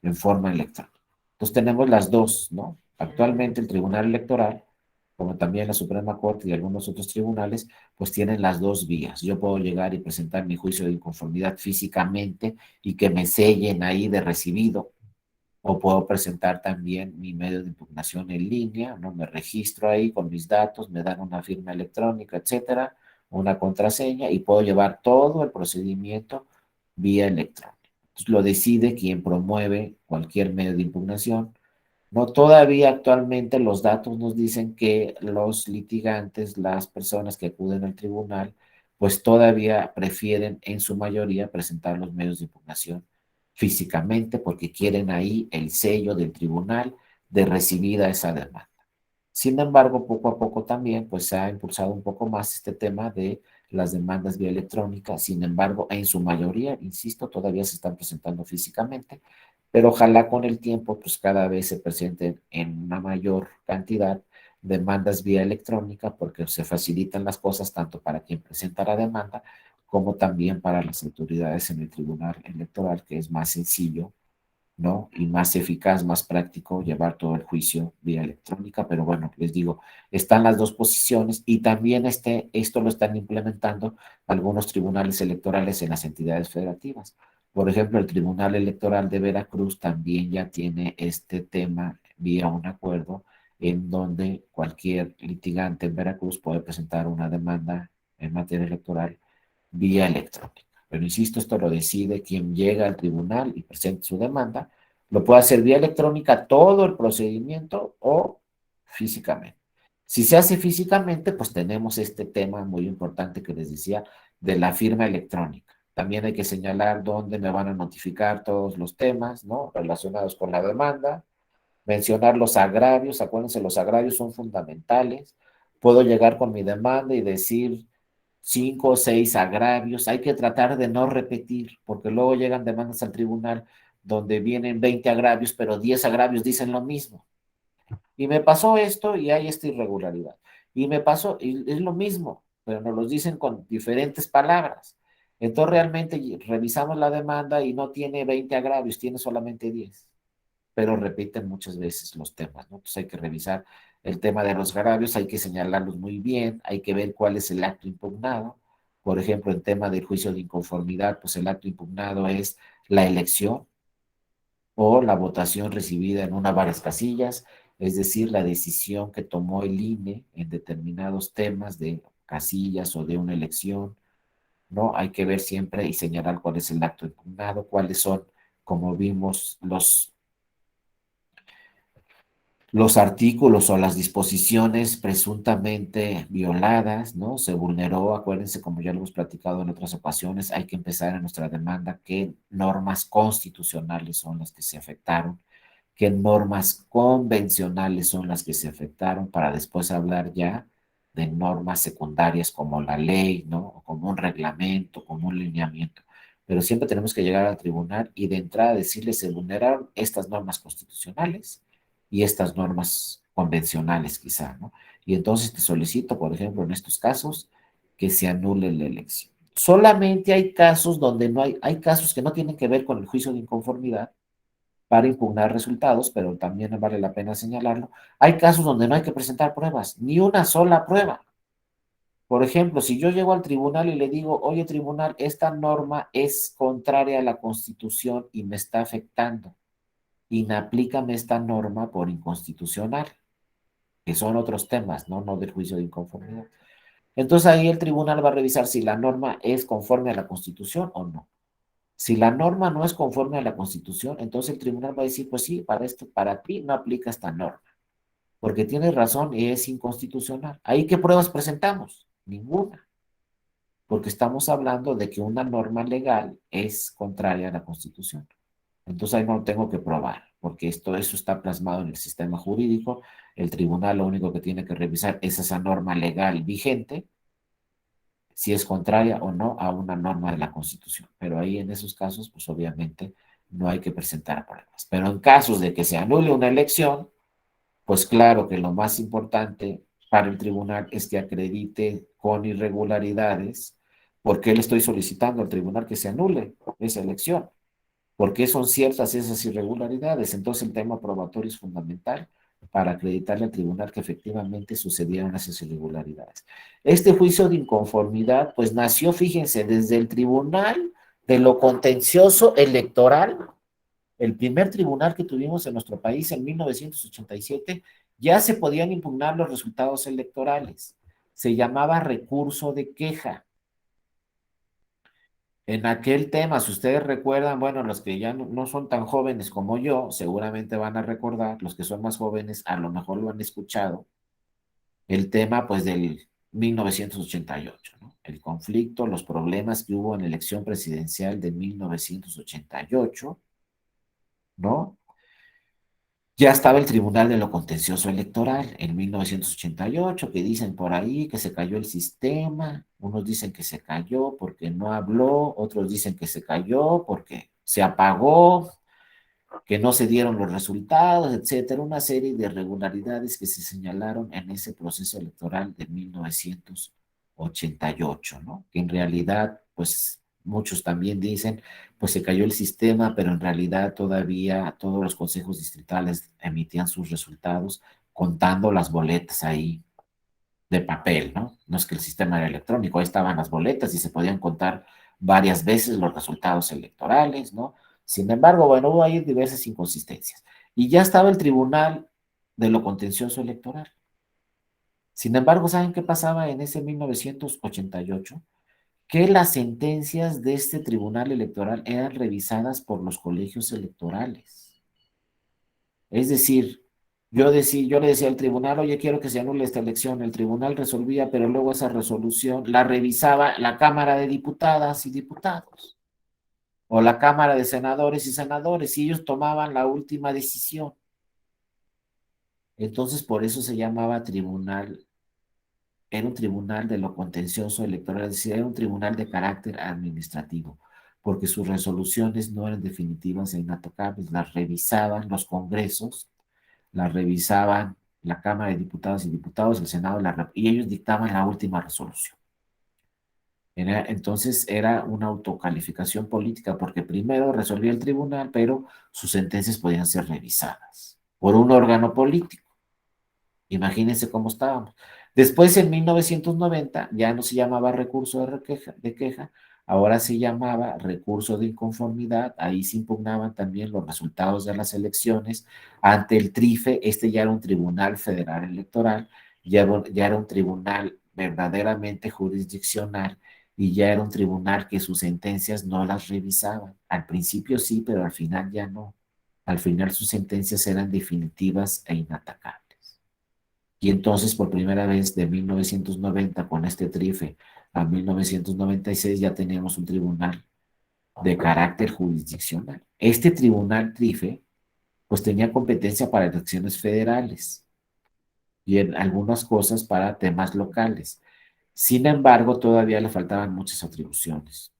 en forma electrónica. Entonces tenemos las dos, ¿no? Actualmente el Tribunal Electoral, como también la Suprema Corte y algunos otros tribunales, pues tienen las dos vías. Yo puedo llegar y presentar mi juicio de inconformidad físicamente y que me sellen ahí de recibido, o puedo presentar también mi medio de impugnación en línea, ¿no? Me registro ahí con mis datos, me dan una firma electrónica, etcétera, una contraseña y puedo llevar todo el procedimiento vía electrónica. Entonces, lo decide quien promueve cualquier medio de impugnación. No, todavía actualmente los datos nos dicen que los litigantes, las personas que acuden al tribunal, pues todavía prefieren en su mayoría presentar los medios de impugnación físicamente porque quieren ahí el sello del tribunal de recibida esa demanda. Sin embargo, poco a poco también pues se ha impulsado un poco más este tema de las demandas vía electrónica. Sin embargo, en su mayoría, insisto, todavía se están presentando físicamente, pero ojalá con el tiempo pues cada vez se presenten en una mayor cantidad demandas vía electrónica porque se facilitan las cosas tanto para quien presenta la demanda como también para las autoridades en el tribunal electoral, que es más sencillo, ¿no? Y más eficaz, más práctico llevar todo el juicio vía electrónica, pero bueno, les digo, están las dos posiciones y también esto lo están implementando algunos tribunales electorales en las entidades federativas. Por ejemplo, el Tribunal Electoral de Veracruz también ya tiene este tema vía un acuerdo en donde cualquier litigante en Veracruz puede presentar una demanda en materia electoral vía electrónica. Pero insisto, esto lo decide quien llega al tribunal y presenta su demanda. Lo puede hacer vía electrónica todo el procedimiento o físicamente. Si se hace físicamente, pues tenemos este tema muy importante que les decía de la firma electrónica. También hay que señalar dónde me van a notificar todos los temas, ¿no? Relacionados con la demanda, mencionar los agravios, acuérdense, los agravios son fundamentales. Puedo llegar con mi demanda y decir 5 o 6 agravios. Hay que tratar de no repetir, porque luego llegan demandas al tribunal donde vienen 20 agravios, pero 10 agravios dicen lo mismo. Y me pasó esto y hay esta irregularidad. Y me pasó, y es lo mismo, pero nos lo dicen con diferentes palabras. Entonces realmente revisamos la demanda y no tiene 20 agravios, tiene solamente 10, pero repiten muchas veces los temas, ¿no? Entonces hay que revisar el tema de los agravios, hay que señalarlos muy bien, hay que ver cuál es el acto impugnado. Por ejemplo, en tema del juicio de inconformidad, pues el acto impugnado es la elección o la votación recibida en una o varias casillas, es decir, la decisión que tomó el INE en determinados temas de casillas o de una elección, ¿no? Hay que ver siempre y señalar cuál es el acto impugnado, cuáles son, como vimos, los artículos o las disposiciones presuntamente violadas, ¿no? Se vulneró, acuérdense, como ya lo hemos platicado en otras ocasiones, hay que empezar en nuestra demanda qué normas constitucionales son las que se afectaron, qué normas convencionales son las que se afectaron, para después hablar ya de normas secundarias como la ley, ¿no? O como un reglamento, como un lineamiento. Pero siempre tenemos que llegar al tribunal y de entrada decirle se vulneraron estas normas constitucionales y estas normas convencionales quizá, ¿no? Y entonces te solicito, por ejemplo, en estos casos, que se anule la elección. Solamente hay casos donde no hay casos que no tienen que ver con el juicio de inconformidad para impugnar resultados, pero también vale la pena señalarlo. Hay casos donde no hay que presentar pruebas, ni una sola prueba. Por ejemplo, si yo llego al tribunal y le digo, oye tribunal, esta norma es contraria a la Constitución y me está afectando, inaplícame esta norma por inconstitucional. que son otros temas, ¿no? No del juicio de inconformidad. Entonces ahí el tribunal va a revisar si la norma es conforme a la Constitución o no. Si la norma no es conforme a la Constitución, entonces el tribunal va a decir, pues sí, para esto, para ti no aplica esta norma, porque tienes razón y es inconstitucional. ¿Ahí qué pruebas presentamos? Ninguna, porque estamos hablando de que una norma legal es contraria a la Constitución. Entonces ahí no lo tengo que probar, porque eso está plasmado en el sistema jurídico. El tribunal lo único que tiene que revisar es esa norma legal vigente, si es contraria o no a una norma de la Constitución. Pero ahí en esos casos, pues obviamente no hay que presentar pruebas. Pero en casos de que se anule una elección, pues claro que lo más importante para el tribunal es que acredite con irregularidades. ¿Por qué le estoy solicitando al tribunal que se anule esa elección? ¿Por qué son ciertas esas irregularidades? Entonces el tema probatorio es fundamental para acreditarle al tribunal que efectivamente sucedieron esas irregularidades. Este juicio de inconformidad, pues nació, fíjense, desde el Tribunal de lo Contencioso Electoral, el primer tribunal que tuvimos en nuestro país en 1987, ya se podían impugnar los resultados electorales. Se llamaba recurso de queja. En aquel tema, si ustedes recuerdan, bueno, los que ya no son tan jóvenes como yo, seguramente van a recordar, los que son más jóvenes a lo mejor lo han escuchado, el tema pues del 1988, ¿no? El conflicto, los problemas que hubo en la elección presidencial de 1988, ¿no? Ya estaba el Tribunal de lo Contencioso Electoral en 1988, que dicen por ahí que se cayó el sistema, unos dicen que se cayó porque no habló, otros dicen que se cayó porque se apagó, que no se dieron los resultados, etcétera, una serie de irregularidades que se señalaron en ese proceso electoral de 1988, ¿no? Que en realidad, pues muchos también dicen, pues se cayó el sistema, pero en realidad todavía todos los consejos distritales emitían sus resultados contando las boletas ahí de papel, ¿no? No es que el sistema era electrónico, ahí estaban las boletas y se podían contar varias veces los resultados electorales, ¿no? Sin embargo, bueno, hubo ahí diversas inconsistencias. Y ya estaba el Tribunal de lo Contencioso Electoral. Sin embargo, ¿saben qué pasaba en ese 1988? Que las sentencias de este Tribunal Electoral eran revisadas por los colegios electorales. Es decir, yo le decía al tribunal, oye, quiero que se anule esta elección. El tribunal resolvía, pero luego esa resolución la revisaba la Cámara de Diputadas y Diputados, o la Cámara de Senadores y Senadores, y ellos tomaban la última decisión. Entonces, por eso se llamaba tribunal, era un tribunal de lo contencioso electoral, es decir, era un tribunal de carácter administrativo, porque sus resoluciones no eran definitivas e inatocables, las revisaban los congresos, la revisaban la Cámara de Diputados y Diputados, el Senado, y ellos dictaban la última resolución. Entonces era una autocalificación política, porque primero resolvía el tribunal, pero sus sentencias podían ser revisadas por un órgano político. Imagínense cómo estábamos. Después, en 1990, ya no se llamaba recurso de queja, ahora se llamaba recurso de inconformidad. Ahí se impugnaban también los resultados de las elecciones ante el TRIFE. Este ya era un tribunal federal electoral, ya era un tribunal verdaderamente jurisdiccional y ya era un tribunal que sus sentencias no las revisaban. Al principio sí, pero al final ya no. Al final sus sentencias eran definitivas e inatacables. Y entonces, por primera vez de 1990, con este TRIFE, a 1996 ya teníamos un tribunal de carácter jurisdiccional. Este tribunal TRIFE, pues tenía competencia para elecciones federales y en algunas cosas para temas locales. Sin embargo, todavía le faltaban muchas atribuciones.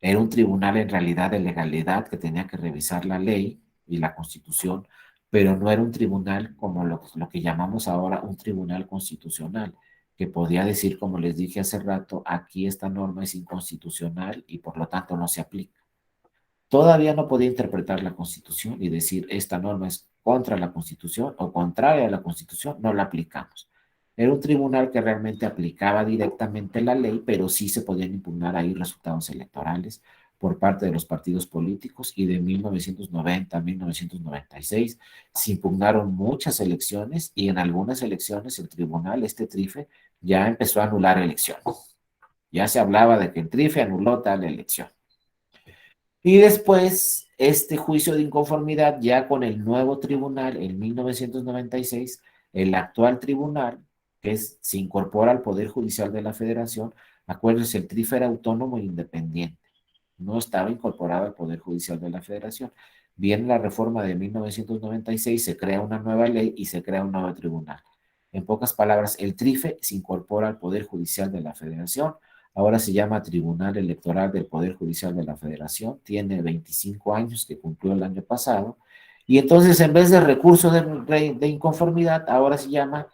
Era un tribunal en realidad de legalidad que tenía que revisar la ley y la Constitución, pero no era un tribunal como lo que llamamos ahora un tribunal constitucional, que podía decir, como les dije hace rato, aquí esta norma es inconstitucional y por lo tanto no se aplica. Todavía no podía interpretar la Constitución y decir, esta norma es contra la Constitución o contraria a la Constitución, no la aplicamos. Era un tribunal que realmente aplicaba directamente la ley, pero sí se podían impugnar ahí resultados electorales por parte de los partidos políticos, y de 1990 a 1996 se impugnaron muchas elecciones, y en algunas elecciones el tribunal, este TRIFE, ya empezó a anular elecciones. Ya se hablaba de que el TRIFE anuló tal elección. Y después, este juicio de inconformidad, ya con el nuevo tribunal, en 1996, el actual tribunal, se incorpora al Poder Judicial de la Federación. Acuérdense, el TRIFE era autónomo e independiente, no estaba incorporado al Poder Judicial de la Federación. Viene la reforma de 1996, se crea una nueva ley y se crea un nuevo tribunal. En pocas palabras, el TRIFE se incorpora al Poder Judicial de la Federación. Ahora se llama Tribunal Electoral del Poder Judicial de la Federación. Tiene 25 años, que cumplió el año pasado. Y entonces, en vez de recurso de inconformidad, ahora se llama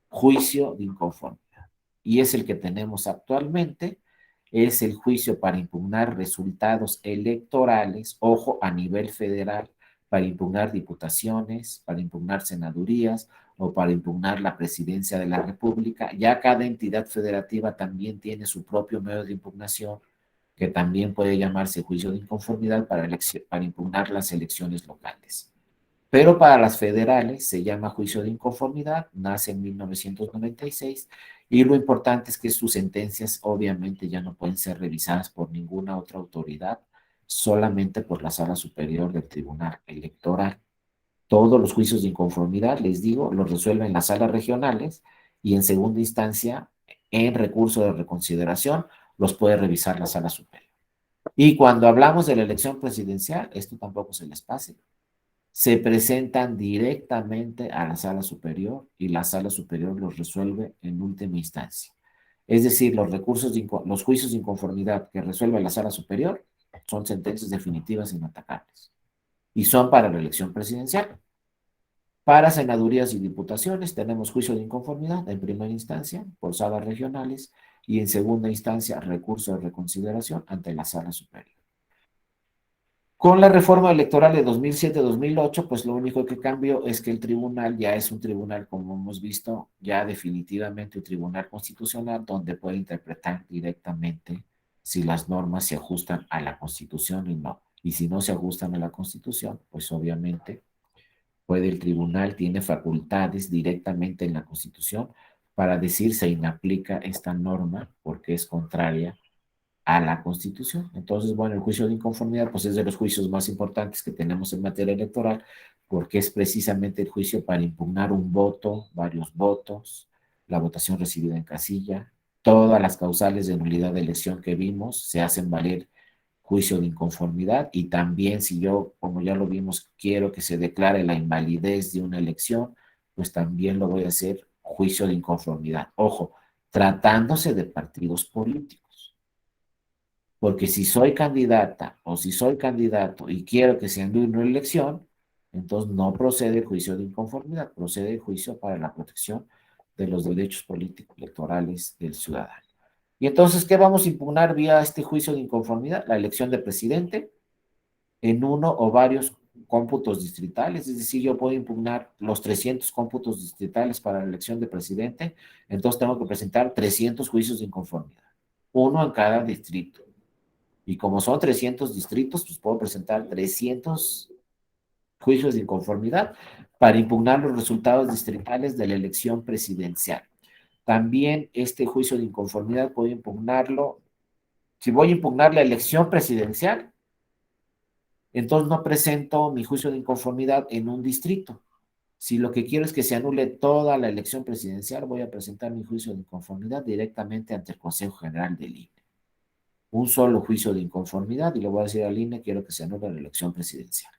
juicio de inconformidad. Y es el que tenemos actualmente. Es el juicio para impugnar resultados electorales, ojo, a nivel federal, para impugnar diputaciones, para impugnar senadurías o para impugnar la presidencia de la República. Ya cada entidad federativa también tiene su propio medio de impugnación, que también puede llamarse juicio de inconformidad para impugnar las elecciones locales. Pero para las federales se llama juicio de inconformidad, nace en 1996, y lo importante es que sus sentencias obviamente ya no pueden ser revisadas por ninguna otra autoridad, solamente por la Sala Superior del Tribunal Electoral. Todos los juicios de inconformidad, les digo, los resuelven las salas regionales, y en segunda instancia, en recurso de reconsideración, los puede revisar la Sala Superior. Y cuando hablamos de la elección presidencial, esto tampoco se les pase. Se presentan directamente a la Sala Superior, y la Sala Superior los resuelve en última instancia. Es decir, los juicios de inconformidad que resuelve la Sala Superior son sentencias definitivas e inatacables, y son para la elección presidencial. Para senadurías y diputaciones tenemos juicio de inconformidad en primera instancia por salas regionales, y en segunda instancia recurso de reconsideración ante la Sala Superior. Con la reforma electoral de 2007-2008, pues lo único que cambió es que el tribunal ya es un tribunal, como hemos visto, ya definitivamente un tribunal constitucional, donde puede interpretar directamente si las normas se ajustan a la Constitución y no. Y si no se ajustan a la Constitución, pues obviamente el tribunal tiene facultades directamente en la Constitución para decir se inaplica esta norma porque es contraria a la Constitución. Entonces, bueno, el juicio de inconformidad pues es de los juicios más importantes que tenemos en materia electoral, porque es precisamente el juicio para impugnar un voto, varios votos, la votación recibida en casilla, todas las causales de nulidad de elección que vimos se hacen valer juicio de inconformidad. Y también, si yo, como ya lo vimos, quiero que se declare la invalidez de una elección, pues también lo voy a hacer juicio de inconformidad. Ojo, tratándose de partidos políticos. Porque si soy candidata o si soy candidato y quiero que se anule una elección, entonces no procede el juicio de inconformidad, procede el juicio para la protección de los derechos políticos electorales del ciudadano. Y entonces, ¿qué vamos a impugnar vía este juicio de inconformidad? La elección de presidente en uno o varios cómputos distritales. Es decir, yo puedo impugnar los 300 cómputos distritales para la elección de presidente, entonces tengo que presentar 300 juicios de inconformidad, uno en cada distrito. Y como son 300 distritos, pues puedo presentar 300 juicios de inconformidad para impugnar los resultados distritales de la elección presidencial. También este juicio de inconformidad puedo impugnarlo, si voy a impugnar la elección presidencial, entonces no presento mi juicio de inconformidad en un distrito. Si lo que quiero es que se anule toda la elección presidencial, voy a presentar mi juicio de inconformidad directamente ante el Consejo General del INE. Un solo juicio de inconformidad, y le voy a decir al INE, quiero que se anule la elección presidencial.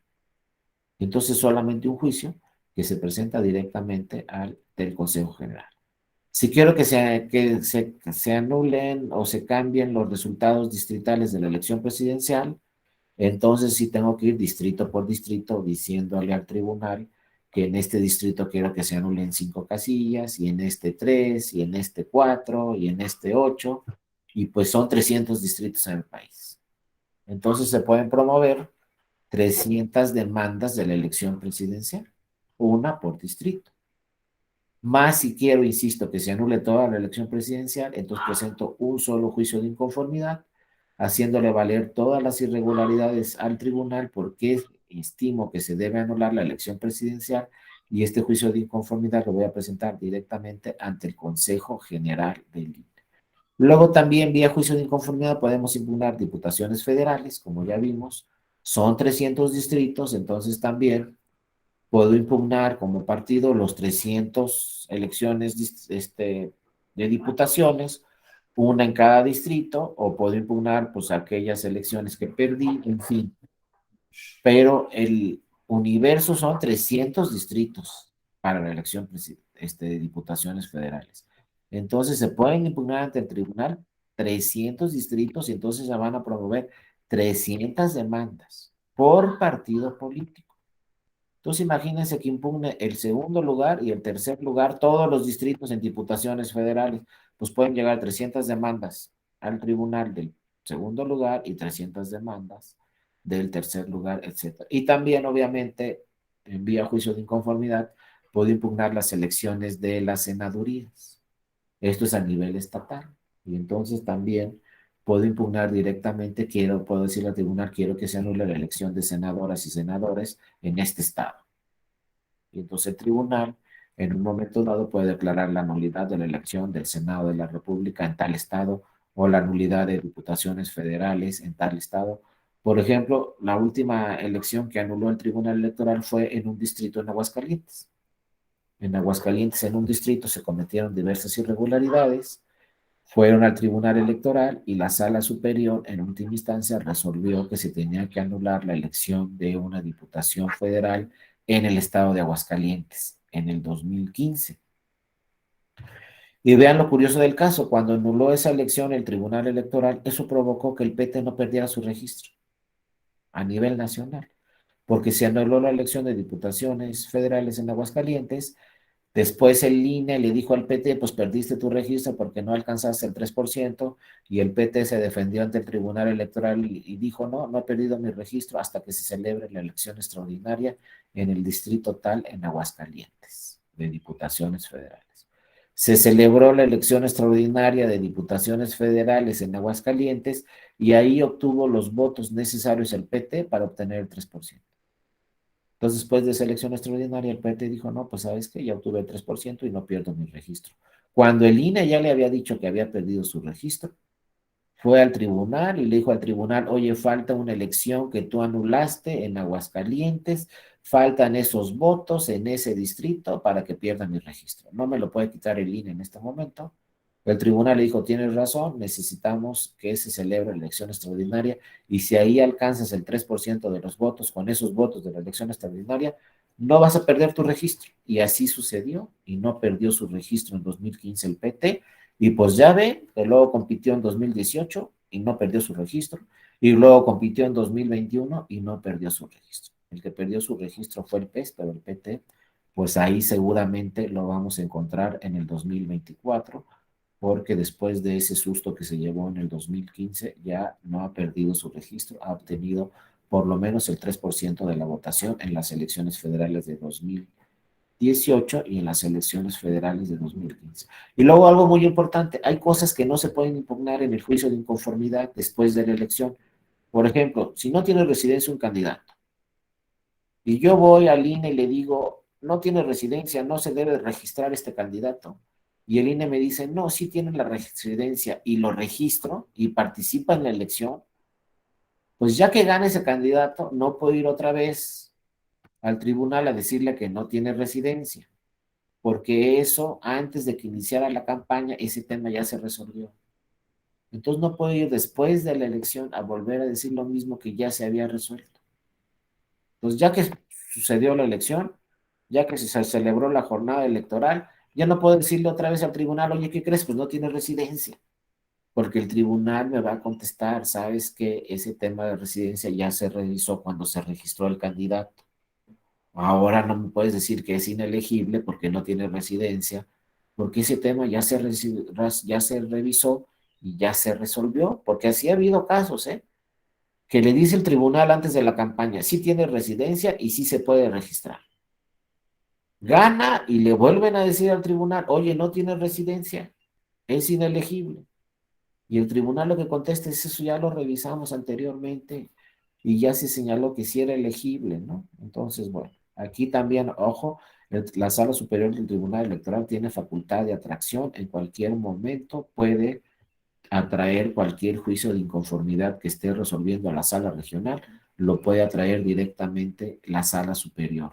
Entonces solamente un juicio que se presenta directamente del Consejo General. Si quiero que se anulen o se cambien los resultados distritales de la elección presidencial, entonces sí tengo que ir distrito por distrito diciéndole al tribunal que en este distrito quiero que se anulen 5 casillas, y en este 3, y en este 4, y en este 8, y pues son 300 distritos en el país. Entonces se pueden promover 300 demandas de la elección presidencial, una por distrito. Más si quiero, insisto, que se anule toda la elección presidencial, entonces presento un solo juicio de inconformidad haciéndole valer todas las irregularidades al tribunal porque estimo que se debe anular la elección presidencial y este juicio de inconformidad lo voy a presentar directamente ante el Consejo General del INE. Luego también vía juicio de inconformidad podemos impugnar diputaciones federales, como ya vimos, son 300 distritos, entonces también puedo impugnar como partido los 300 elecciones de diputaciones, una en cada distrito, o puedo impugnar pues aquellas elecciones que perdí, en fin. Pero el universo son 300 distritos para la elección de diputaciones federales. Entonces se pueden impugnar ante el tribunal 300 distritos y entonces se van a promover 300 demandas por partido político. Entonces imagínense que impugne el segundo lugar y el tercer lugar, todos los distritos en diputaciones federales, pues pueden llegar 300 demandas al tribunal del segundo lugar y 300 demandas del tercer lugar, etc. Y también, obviamente, en vía juicio de inconformidad, puedo impugnar las elecciones de las senadurías. Esto es a nivel estatal. Y entonces también puedo impugnar directamente, puedo decirle al tribunal, quiero que se anule la elección de senadoras y senadores en este estado. Y entonces el tribunal, en un momento dado, puede declarar la nulidad de la elección del Senado de la República en tal estado o la nulidad de diputaciones federales en tal estado. Por ejemplo, la última elección que anuló el Tribunal Electoral fue en un distrito en Aguascalientes. En Aguascalientes, en un distrito, se cometieron diversas irregularidades, fueron al Tribunal Electoral y la Sala Superior, en última instancia, resolvió que se tenía que anular la elección de una diputación federal en el estado de Aguascalientes en el 2015. Y vean lo curioso del caso, cuando anuló esa elección el Tribunal Electoral, eso provocó que el PT no perdiera su registro a nivel nacional, porque se anuló la elección de diputaciones federales en Aguascalientes. Después el INE le dijo al PT, pues perdiste tu registro porque no alcanzaste el 3%, y el PT se defendió ante el Tribunal Electoral y dijo, no, no he perdido mi registro hasta que se celebre la elección extraordinaria en el distrito tal en Aguascalientes, de diputaciones federales. Se celebró la elección extraordinaria de diputaciones federales en Aguascalientes y ahí obtuvo los votos necesarios el PT para obtener el 3%. Entonces, después de esa elección extraordinaria, el PT dijo, no, pues sabes que ya obtuve el 3% y no pierdo mi registro. Cuando el INE ya le había dicho que había perdido su registro, fue al tribunal y le dijo al tribunal, oye, falta una elección que tú anulaste en Aguascalientes, faltan esos votos en ese distrito para que pierda mi registro. No me lo puede quitar el INE en este momento. El tribunal le dijo, tienes razón, necesitamos que se celebre la elección extraordinaria y si ahí alcanzas el 3% de los votos con esos votos de la elección extraordinaria, no vas a perder tu registro. Y así sucedió y no perdió su registro en 2015 el PT. Y pues ya ve que luego compitió en 2018 y no perdió su registro. Y luego compitió en 2021 y no perdió su registro. El que perdió su registro fue el PES, pero el PT, pues ahí seguramente lo vamos a encontrar en el 2024, porque después de ese susto que se llevó en el 2015, ya no ha perdido su registro, ha obtenido por lo menos el 3% de la votación en las elecciones federales de 2018 y en las elecciones federales de 2015. Y luego algo muy importante, hay cosas que no se pueden impugnar en el juicio de inconformidad después de la elección. Por ejemplo, si no tiene residencia un candidato y yo voy al INE y le digo, no tiene residencia, no se debe registrar este candidato. Y el INE me dice, no, sí tiene la residencia y lo registro y participa en la elección, pues ya que gane ese candidato, no puedo ir otra vez al tribunal a decirle que no tiene residencia, porque eso, antes de que iniciara la campaña, ese tema ya se resolvió. Entonces no puedo ir después de la elección a volver a decir lo mismo que ya se había resuelto. Entonces, ya que sucedió la elección, ya que se celebró la jornada electoral, ya no puedo decirle otra vez al tribunal, oye, ¿qué crees? Pues no tiene residencia, porque el tribunal me va a contestar, sabes que ese tema de residencia ya se revisó cuando se registró el candidato. Ahora no me puedes decir que es inelegible porque no tiene residencia, porque ese tema ya se revisó y ya se resolvió, porque así ha habido casos, ¿eh? Que le dice el tribunal antes de la campaña, sí tiene residencia y sí se puede registrar. Gana y le vuelven a decir al tribunal, oye, no tiene residencia, es inelegible. Y el tribunal lo que contesta es eso, ya lo revisamos anteriormente y ya se señaló que sí era elegible, ¿no? Entonces, bueno, aquí también, ojo, la Sala Superior del Tribunal Electoral tiene facultad de atracción, en cualquier momento puede atraer cualquier juicio de inconformidad que esté resolviendo la Sala Regional, lo puede atraer directamente la Sala Superior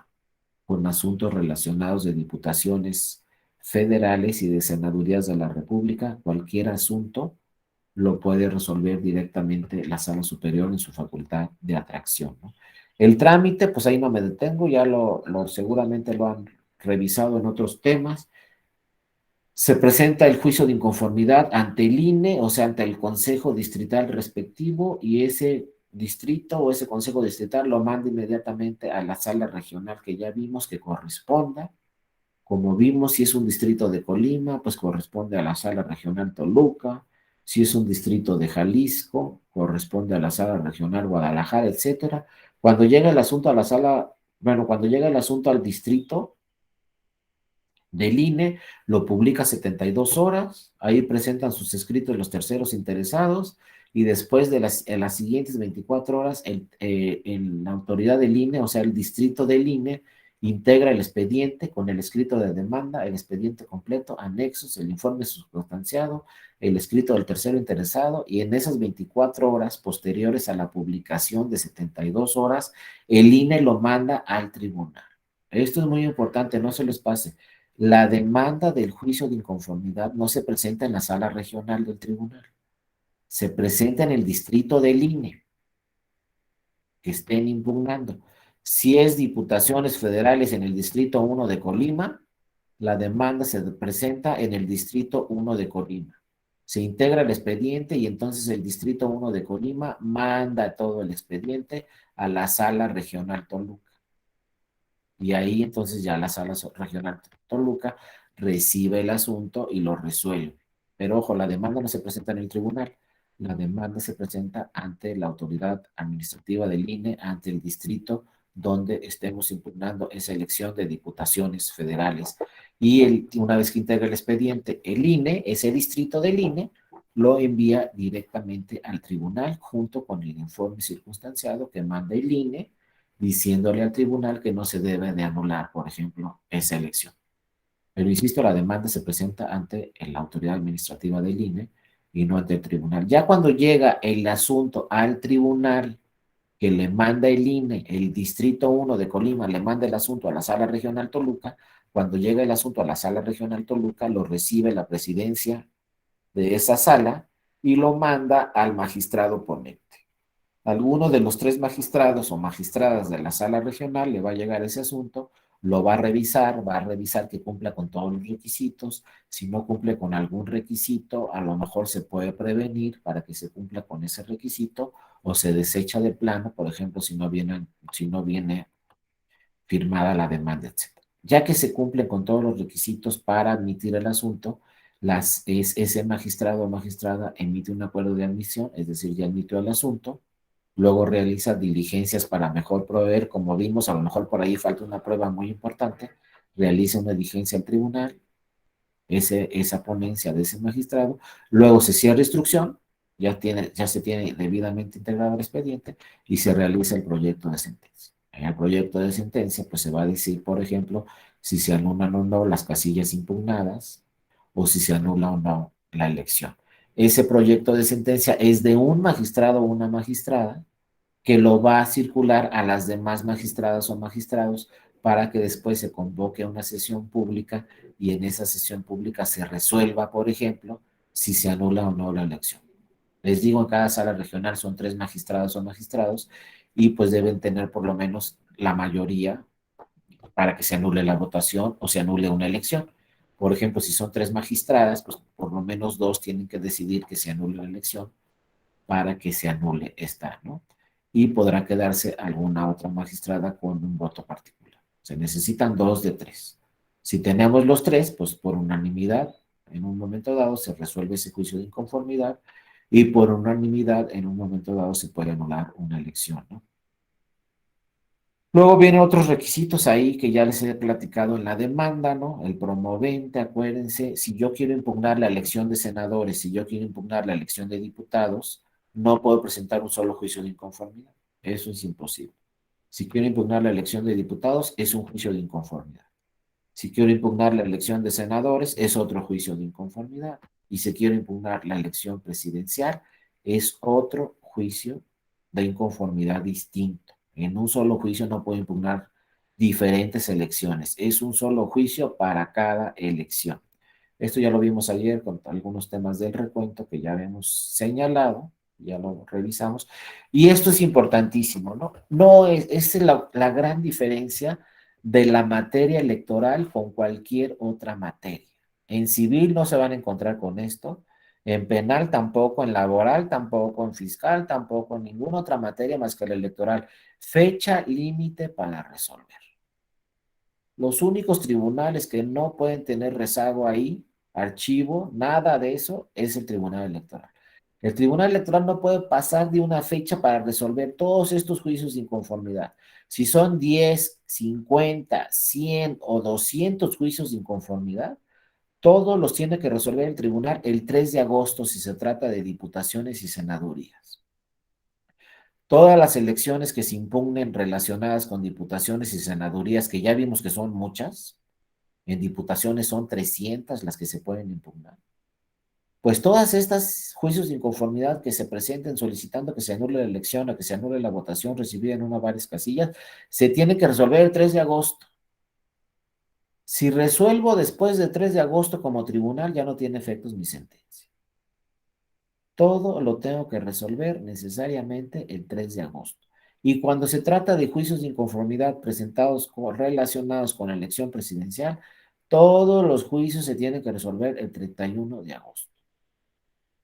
con asuntos relacionados de diputaciones federales y de senadurías de la República. Cualquier asunto lo puede resolver directamente la Sala Superior en su facultad de atracción, ¿no? El trámite, pues ahí no me detengo, ya seguramente lo han revisado en otros temas. Se presenta el juicio de inconformidad ante el INE, o sea, ante el Consejo Distrital respectivo, y ese distrito o ese Consejo Distrital lo manda inmediatamente a la sala regional que ya vimos que corresponda. Como vimos, si es un distrito de Colima, pues corresponde a la sala regional Toluca. Si es un distrito de Jalisco, corresponde a la sala regional Guadalajara, etcétera. Cuando llega el asunto a la sala, bueno, cuando llega el asunto al distrito del INE, lo publica 72 horas, ahí presentan sus escritos los terceros interesados y después de en las siguientes 24 horas, la autoridad del INE, o sea, el distrito del INE, integra el expediente con el escrito de demanda, el expediente completo, anexos, el informe sustanciado, el escrito del tercero interesado y en esas 24 horas posteriores a la publicación de 72 horas, el INE lo manda al tribunal. Esto es muy importante, no se les pase. La demanda del juicio de inconformidad no se presenta en la sala regional del tribunal, se presenta en el distrito del INE que estén impugnando. Si es diputaciones federales en el distrito 1 de Colima, la demanda se presenta en el distrito 1 de Colima. Se integra el expediente y entonces el distrito 1 de Colima manda todo el expediente a la sala regional Toluca. Y ahí entonces ya la sala regional Toluca recibe el asunto y lo resuelve. Pero ojo, la demanda no se presenta en el tribunal, la demanda se presenta ante la autoridad administrativa del INE, ante el distrito donde estemos impugnando esa elección de diputaciones federales. Y una vez que integra el expediente, el INE, ese distrito del INE, lo envía directamente al tribunal junto con el informe circunstanciado que manda el INE diciéndole al tribunal que no se debe de anular, por ejemplo, esa elección. Pero insisto, la demanda se presenta ante la autoridad administrativa del INE y no ante el tribunal. Ya cuando llega el asunto al tribunal que le manda el INE, el distrito 1 de Colima le manda el asunto a la sala regional Toluca, cuando llega el asunto a la sala regional Toluca, lo recibe la presidencia de esa sala y lo manda al magistrado ponente. Alguno de los tres magistrados o magistradas de la sala regional le va a llegar ese asunto, lo va a revisar que cumpla con todos los requisitos. Si no cumple con algún requisito, a lo mejor se puede prevenir para que se cumpla con ese requisito o se desecha de plano, por ejemplo, si no viene firmada la demanda, etc. Ya que se cumplen con todos los requisitos para admitir el asunto, ese magistrado o magistrada emite un acuerdo de admisión, es decir, ya admitió el asunto. Luego realiza diligencias para mejor proveer, como vimos, a lo mejor por ahí falta una prueba muy importante, realiza una diligencia al tribunal, esa ponencia de ese magistrado, luego se cierra instrucción, ya se tiene debidamente integrado el expediente y se realiza el proyecto de sentencia. En el proyecto de sentencia, pues se va a decir, por ejemplo, si se anulan o no las casillas impugnadas o si se anula o no la elección. Ese proyecto de sentencia es de un magistrado o una magistrada que lo va a circular a las demás magistradas o magistrados para que después se convoque a una sesión pública y en esa sesión pública se resuelva, por ejemplo, si se anula o no la elección. Les digo, en cada sala regional son 3 magistradas o magistrados y pues deben tener por lo menos la mayoría para que se anule la votación o se anule una elección. Por ejemplo, si son 3 magistradas, pues por lo menos 2 tienen que decidir que se anule la elección para que se anule esta, ¿no? Y podrá quedarse alguna otra magistrada con un voto particular. Se necesitan 2 de 3. Si tenemos los 3, pues por unanimidad, en un momento dado se resuelve ese juicio de inconformidad y por unanimidad, en un momento dado se puede anular una elección, ¿no? Luego vienen otros requisitos ahí que ya les he platicado en la demanda, ¿no? El promovente, acuérdense, si yo quiero impugnar la elección de senadores, si yo quiero impugnar la elección de diputados, no puedo presentar un solo juicio de inconformidad. Eso es imposible. Si quiero impugnar la elección de diputados, es un juicio de inconformidad. Si quiero impugnar la elección de senadores, es otro juicio de inconformidad. Y si quiero impugnar la elección presidencial, es otro juicio de inconformidad distinto. En un solo juicio no puedo impugnar diferentes elecciones. Es un solo juicio para cada elección. Esto ya lo vimos ayer con algunos temas del recuento que ya habíamos señalado, ya lo revisamos. Y esto es importantísimo, ¿no? No es la gran diferencia de la materia electoral con cualquier otra materia. En civil no se van a encontrar con esto, en penal tampoco, en laboral tampoco, en fiscal tampoco, en ninguna otra materia más que la electoral. Fecha límite para resolver. Los únicos tribunales que no pueden tener rezago ahí, archivo, nada de eso, es el Tribunal Electoral. El Tribunal Electoral no puede pasar de una fecha para resolver todos estos juicios de inconformidad. Si son 10, 50, 100 o 200 juicios de inconformidad, todos los tiene que resolver el tribunal el 3 de agosto si se trata de diputaciones y senadurías. Todas las elecciones que se impugnen relacionadas con diputaciones y senadurías, que ya vimos que son muchas, en diputaciones son 300 las que se pueden impugnar. Pues todas estas juicios de inconformidad que se presenten solicitando que se anule la elección o que se anule la votación recibida en una o varias casillas, se tienen que resolver el 3 de agosto. Si resuelvo después del 3 de agosto como tribunal, ya no tiene efectos mi sentencia. Todo lo tengo que resolver necesariamente el 3 de agosto. Y cuando se trata de juicios de inconformidad presentados relacionados con la elección presidencial, todos los juicios se tienen que resolver el 31 de agosto.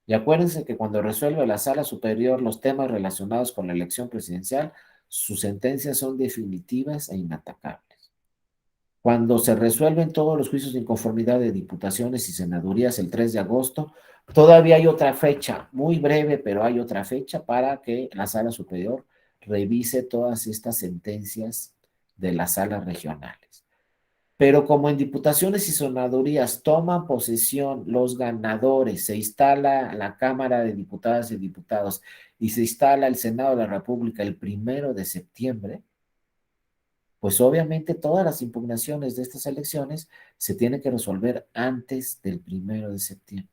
Y acuérdense que cuando resuelve la Sala Superior los temas relacionados con la elección presidencial, sus sentencias son definitivas e inatacables. Cuando se resuelven todos los juicios de inconformidad de diputaciones y senadurías el 3 de agosto, todavía hay otra fecha, muy breve, pero hay otra fecha para que la Sala Superior revise todas estas sentencias de las salas regionales. Pero como en diputaciones y senadurías toman posesión los ganadores, se instala la Cámara de Diputadas y Diputados y se instala el Senado de la República el 1 de septiembre, pues obviamente todas las impugnaciones de estas elecciones se tienen que resolver antes del 1 de septiembre.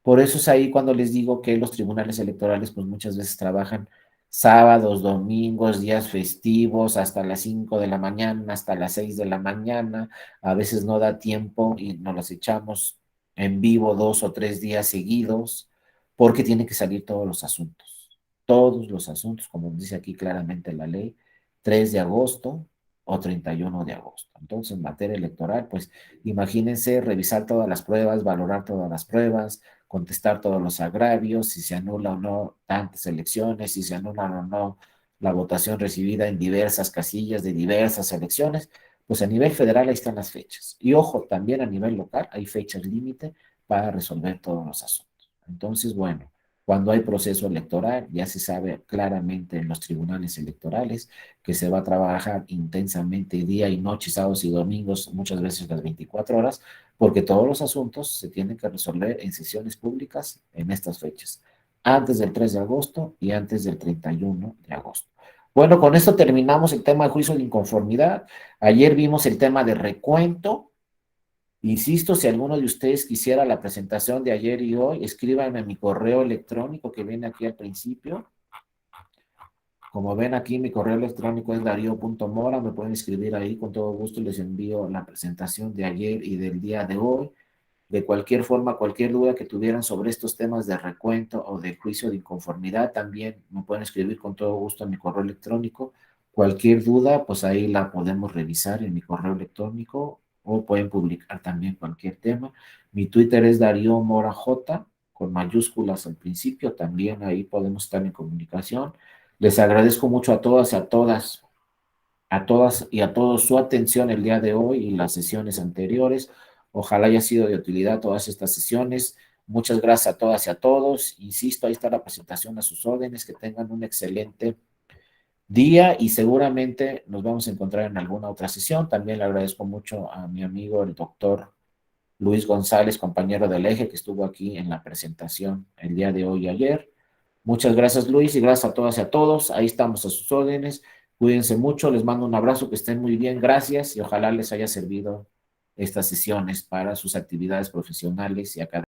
Por eso es ahí cuando les digo que los tribunales electorales pues muchas veces trabajan sábados, domingos, días festivos, hasta las 5 de la mañana, hasta las 6 de la mañana. A veces no da tiempo y nos las echamos en vivo 2 o 3 días seguidos porque tienen que salir todos los asuntos, como dice aquí claramente la ley, 3 de agosto o 31 de agosto. Entonces, en materia electoral, pues imagínense revisar todas las pruebas, valorar todas las pruebas, contestar todos los agravios, si se anula o no tantas elecciones, si se anulan o no la votación recibida en diversas casillas de diversas elecciones, pues a nivel federal ahí están las fechas. Y ojo, también a nivel local hay fechas límite para resolver todos los asuntos. Entonces, bueno, cuando hay proceso electoral, ya se sabe claramente en los tribunales electorales que se va a trabajar intensamente día y noche, sábados y domingos, muchas veces las 24 horas, porque todos los asuntos se tienen que resolver en sesiones públicas en estas fechas, antes del 3 de agosto y antes del 31 de agosto. Bueno, con esto terminamos el tema de juicio de inconformidad. Ayer vimos el tema de recuento. Insisto, si alguno de ustedes quisiera la presentación de ayer y hoy, escríbanme a mi correo electrónico que viene aquí al principio. Como ven aquí, mi correo electrónico es dario.mora, me pueden escribir ahí, con todo gusto les envío la presentación de ayer y del día de hoy. De cualquier forma, cualquier duda que tuvieran sobre estos temas de recuento o de juicio de inconformidad, también me pueden escribir con todo gusto a mi correo electrónico. Cualquier duda, pues ahí la podemos revisar en mi correo electrónico o pueden publicar también cualquier tema. Mi Twitter es Darío Mora J, con mayúsculas al principio, también ahí podemos estar en comunicación. Les agradezco mucho a todas y a todas y a todos su atención el día de hoy y las sesiones anteriores. Ojalá haya sido de utilidad todas estas sesiones. Muchas gracias a todas y a todos. Insisto, ahí está la presentación a sus órdenes. Que tengan un excelente día y seguramente nos vamos a encontrar en alguna otra sesión. También le agradezco mucho a mi amigo, el doctor Luis González, compañero del Eje, que estuvo aquí en la presentación el día de hoy y ayer. Muchas gracias, Luis, y gracias a todas y a todos. Ahí estamos a sus órdenes. Cuídense mucho, les mando un abrazo, que estén muy bien, gracias, y ojalá les haya servido estas sesiones para sus actividades profesionales y académicas.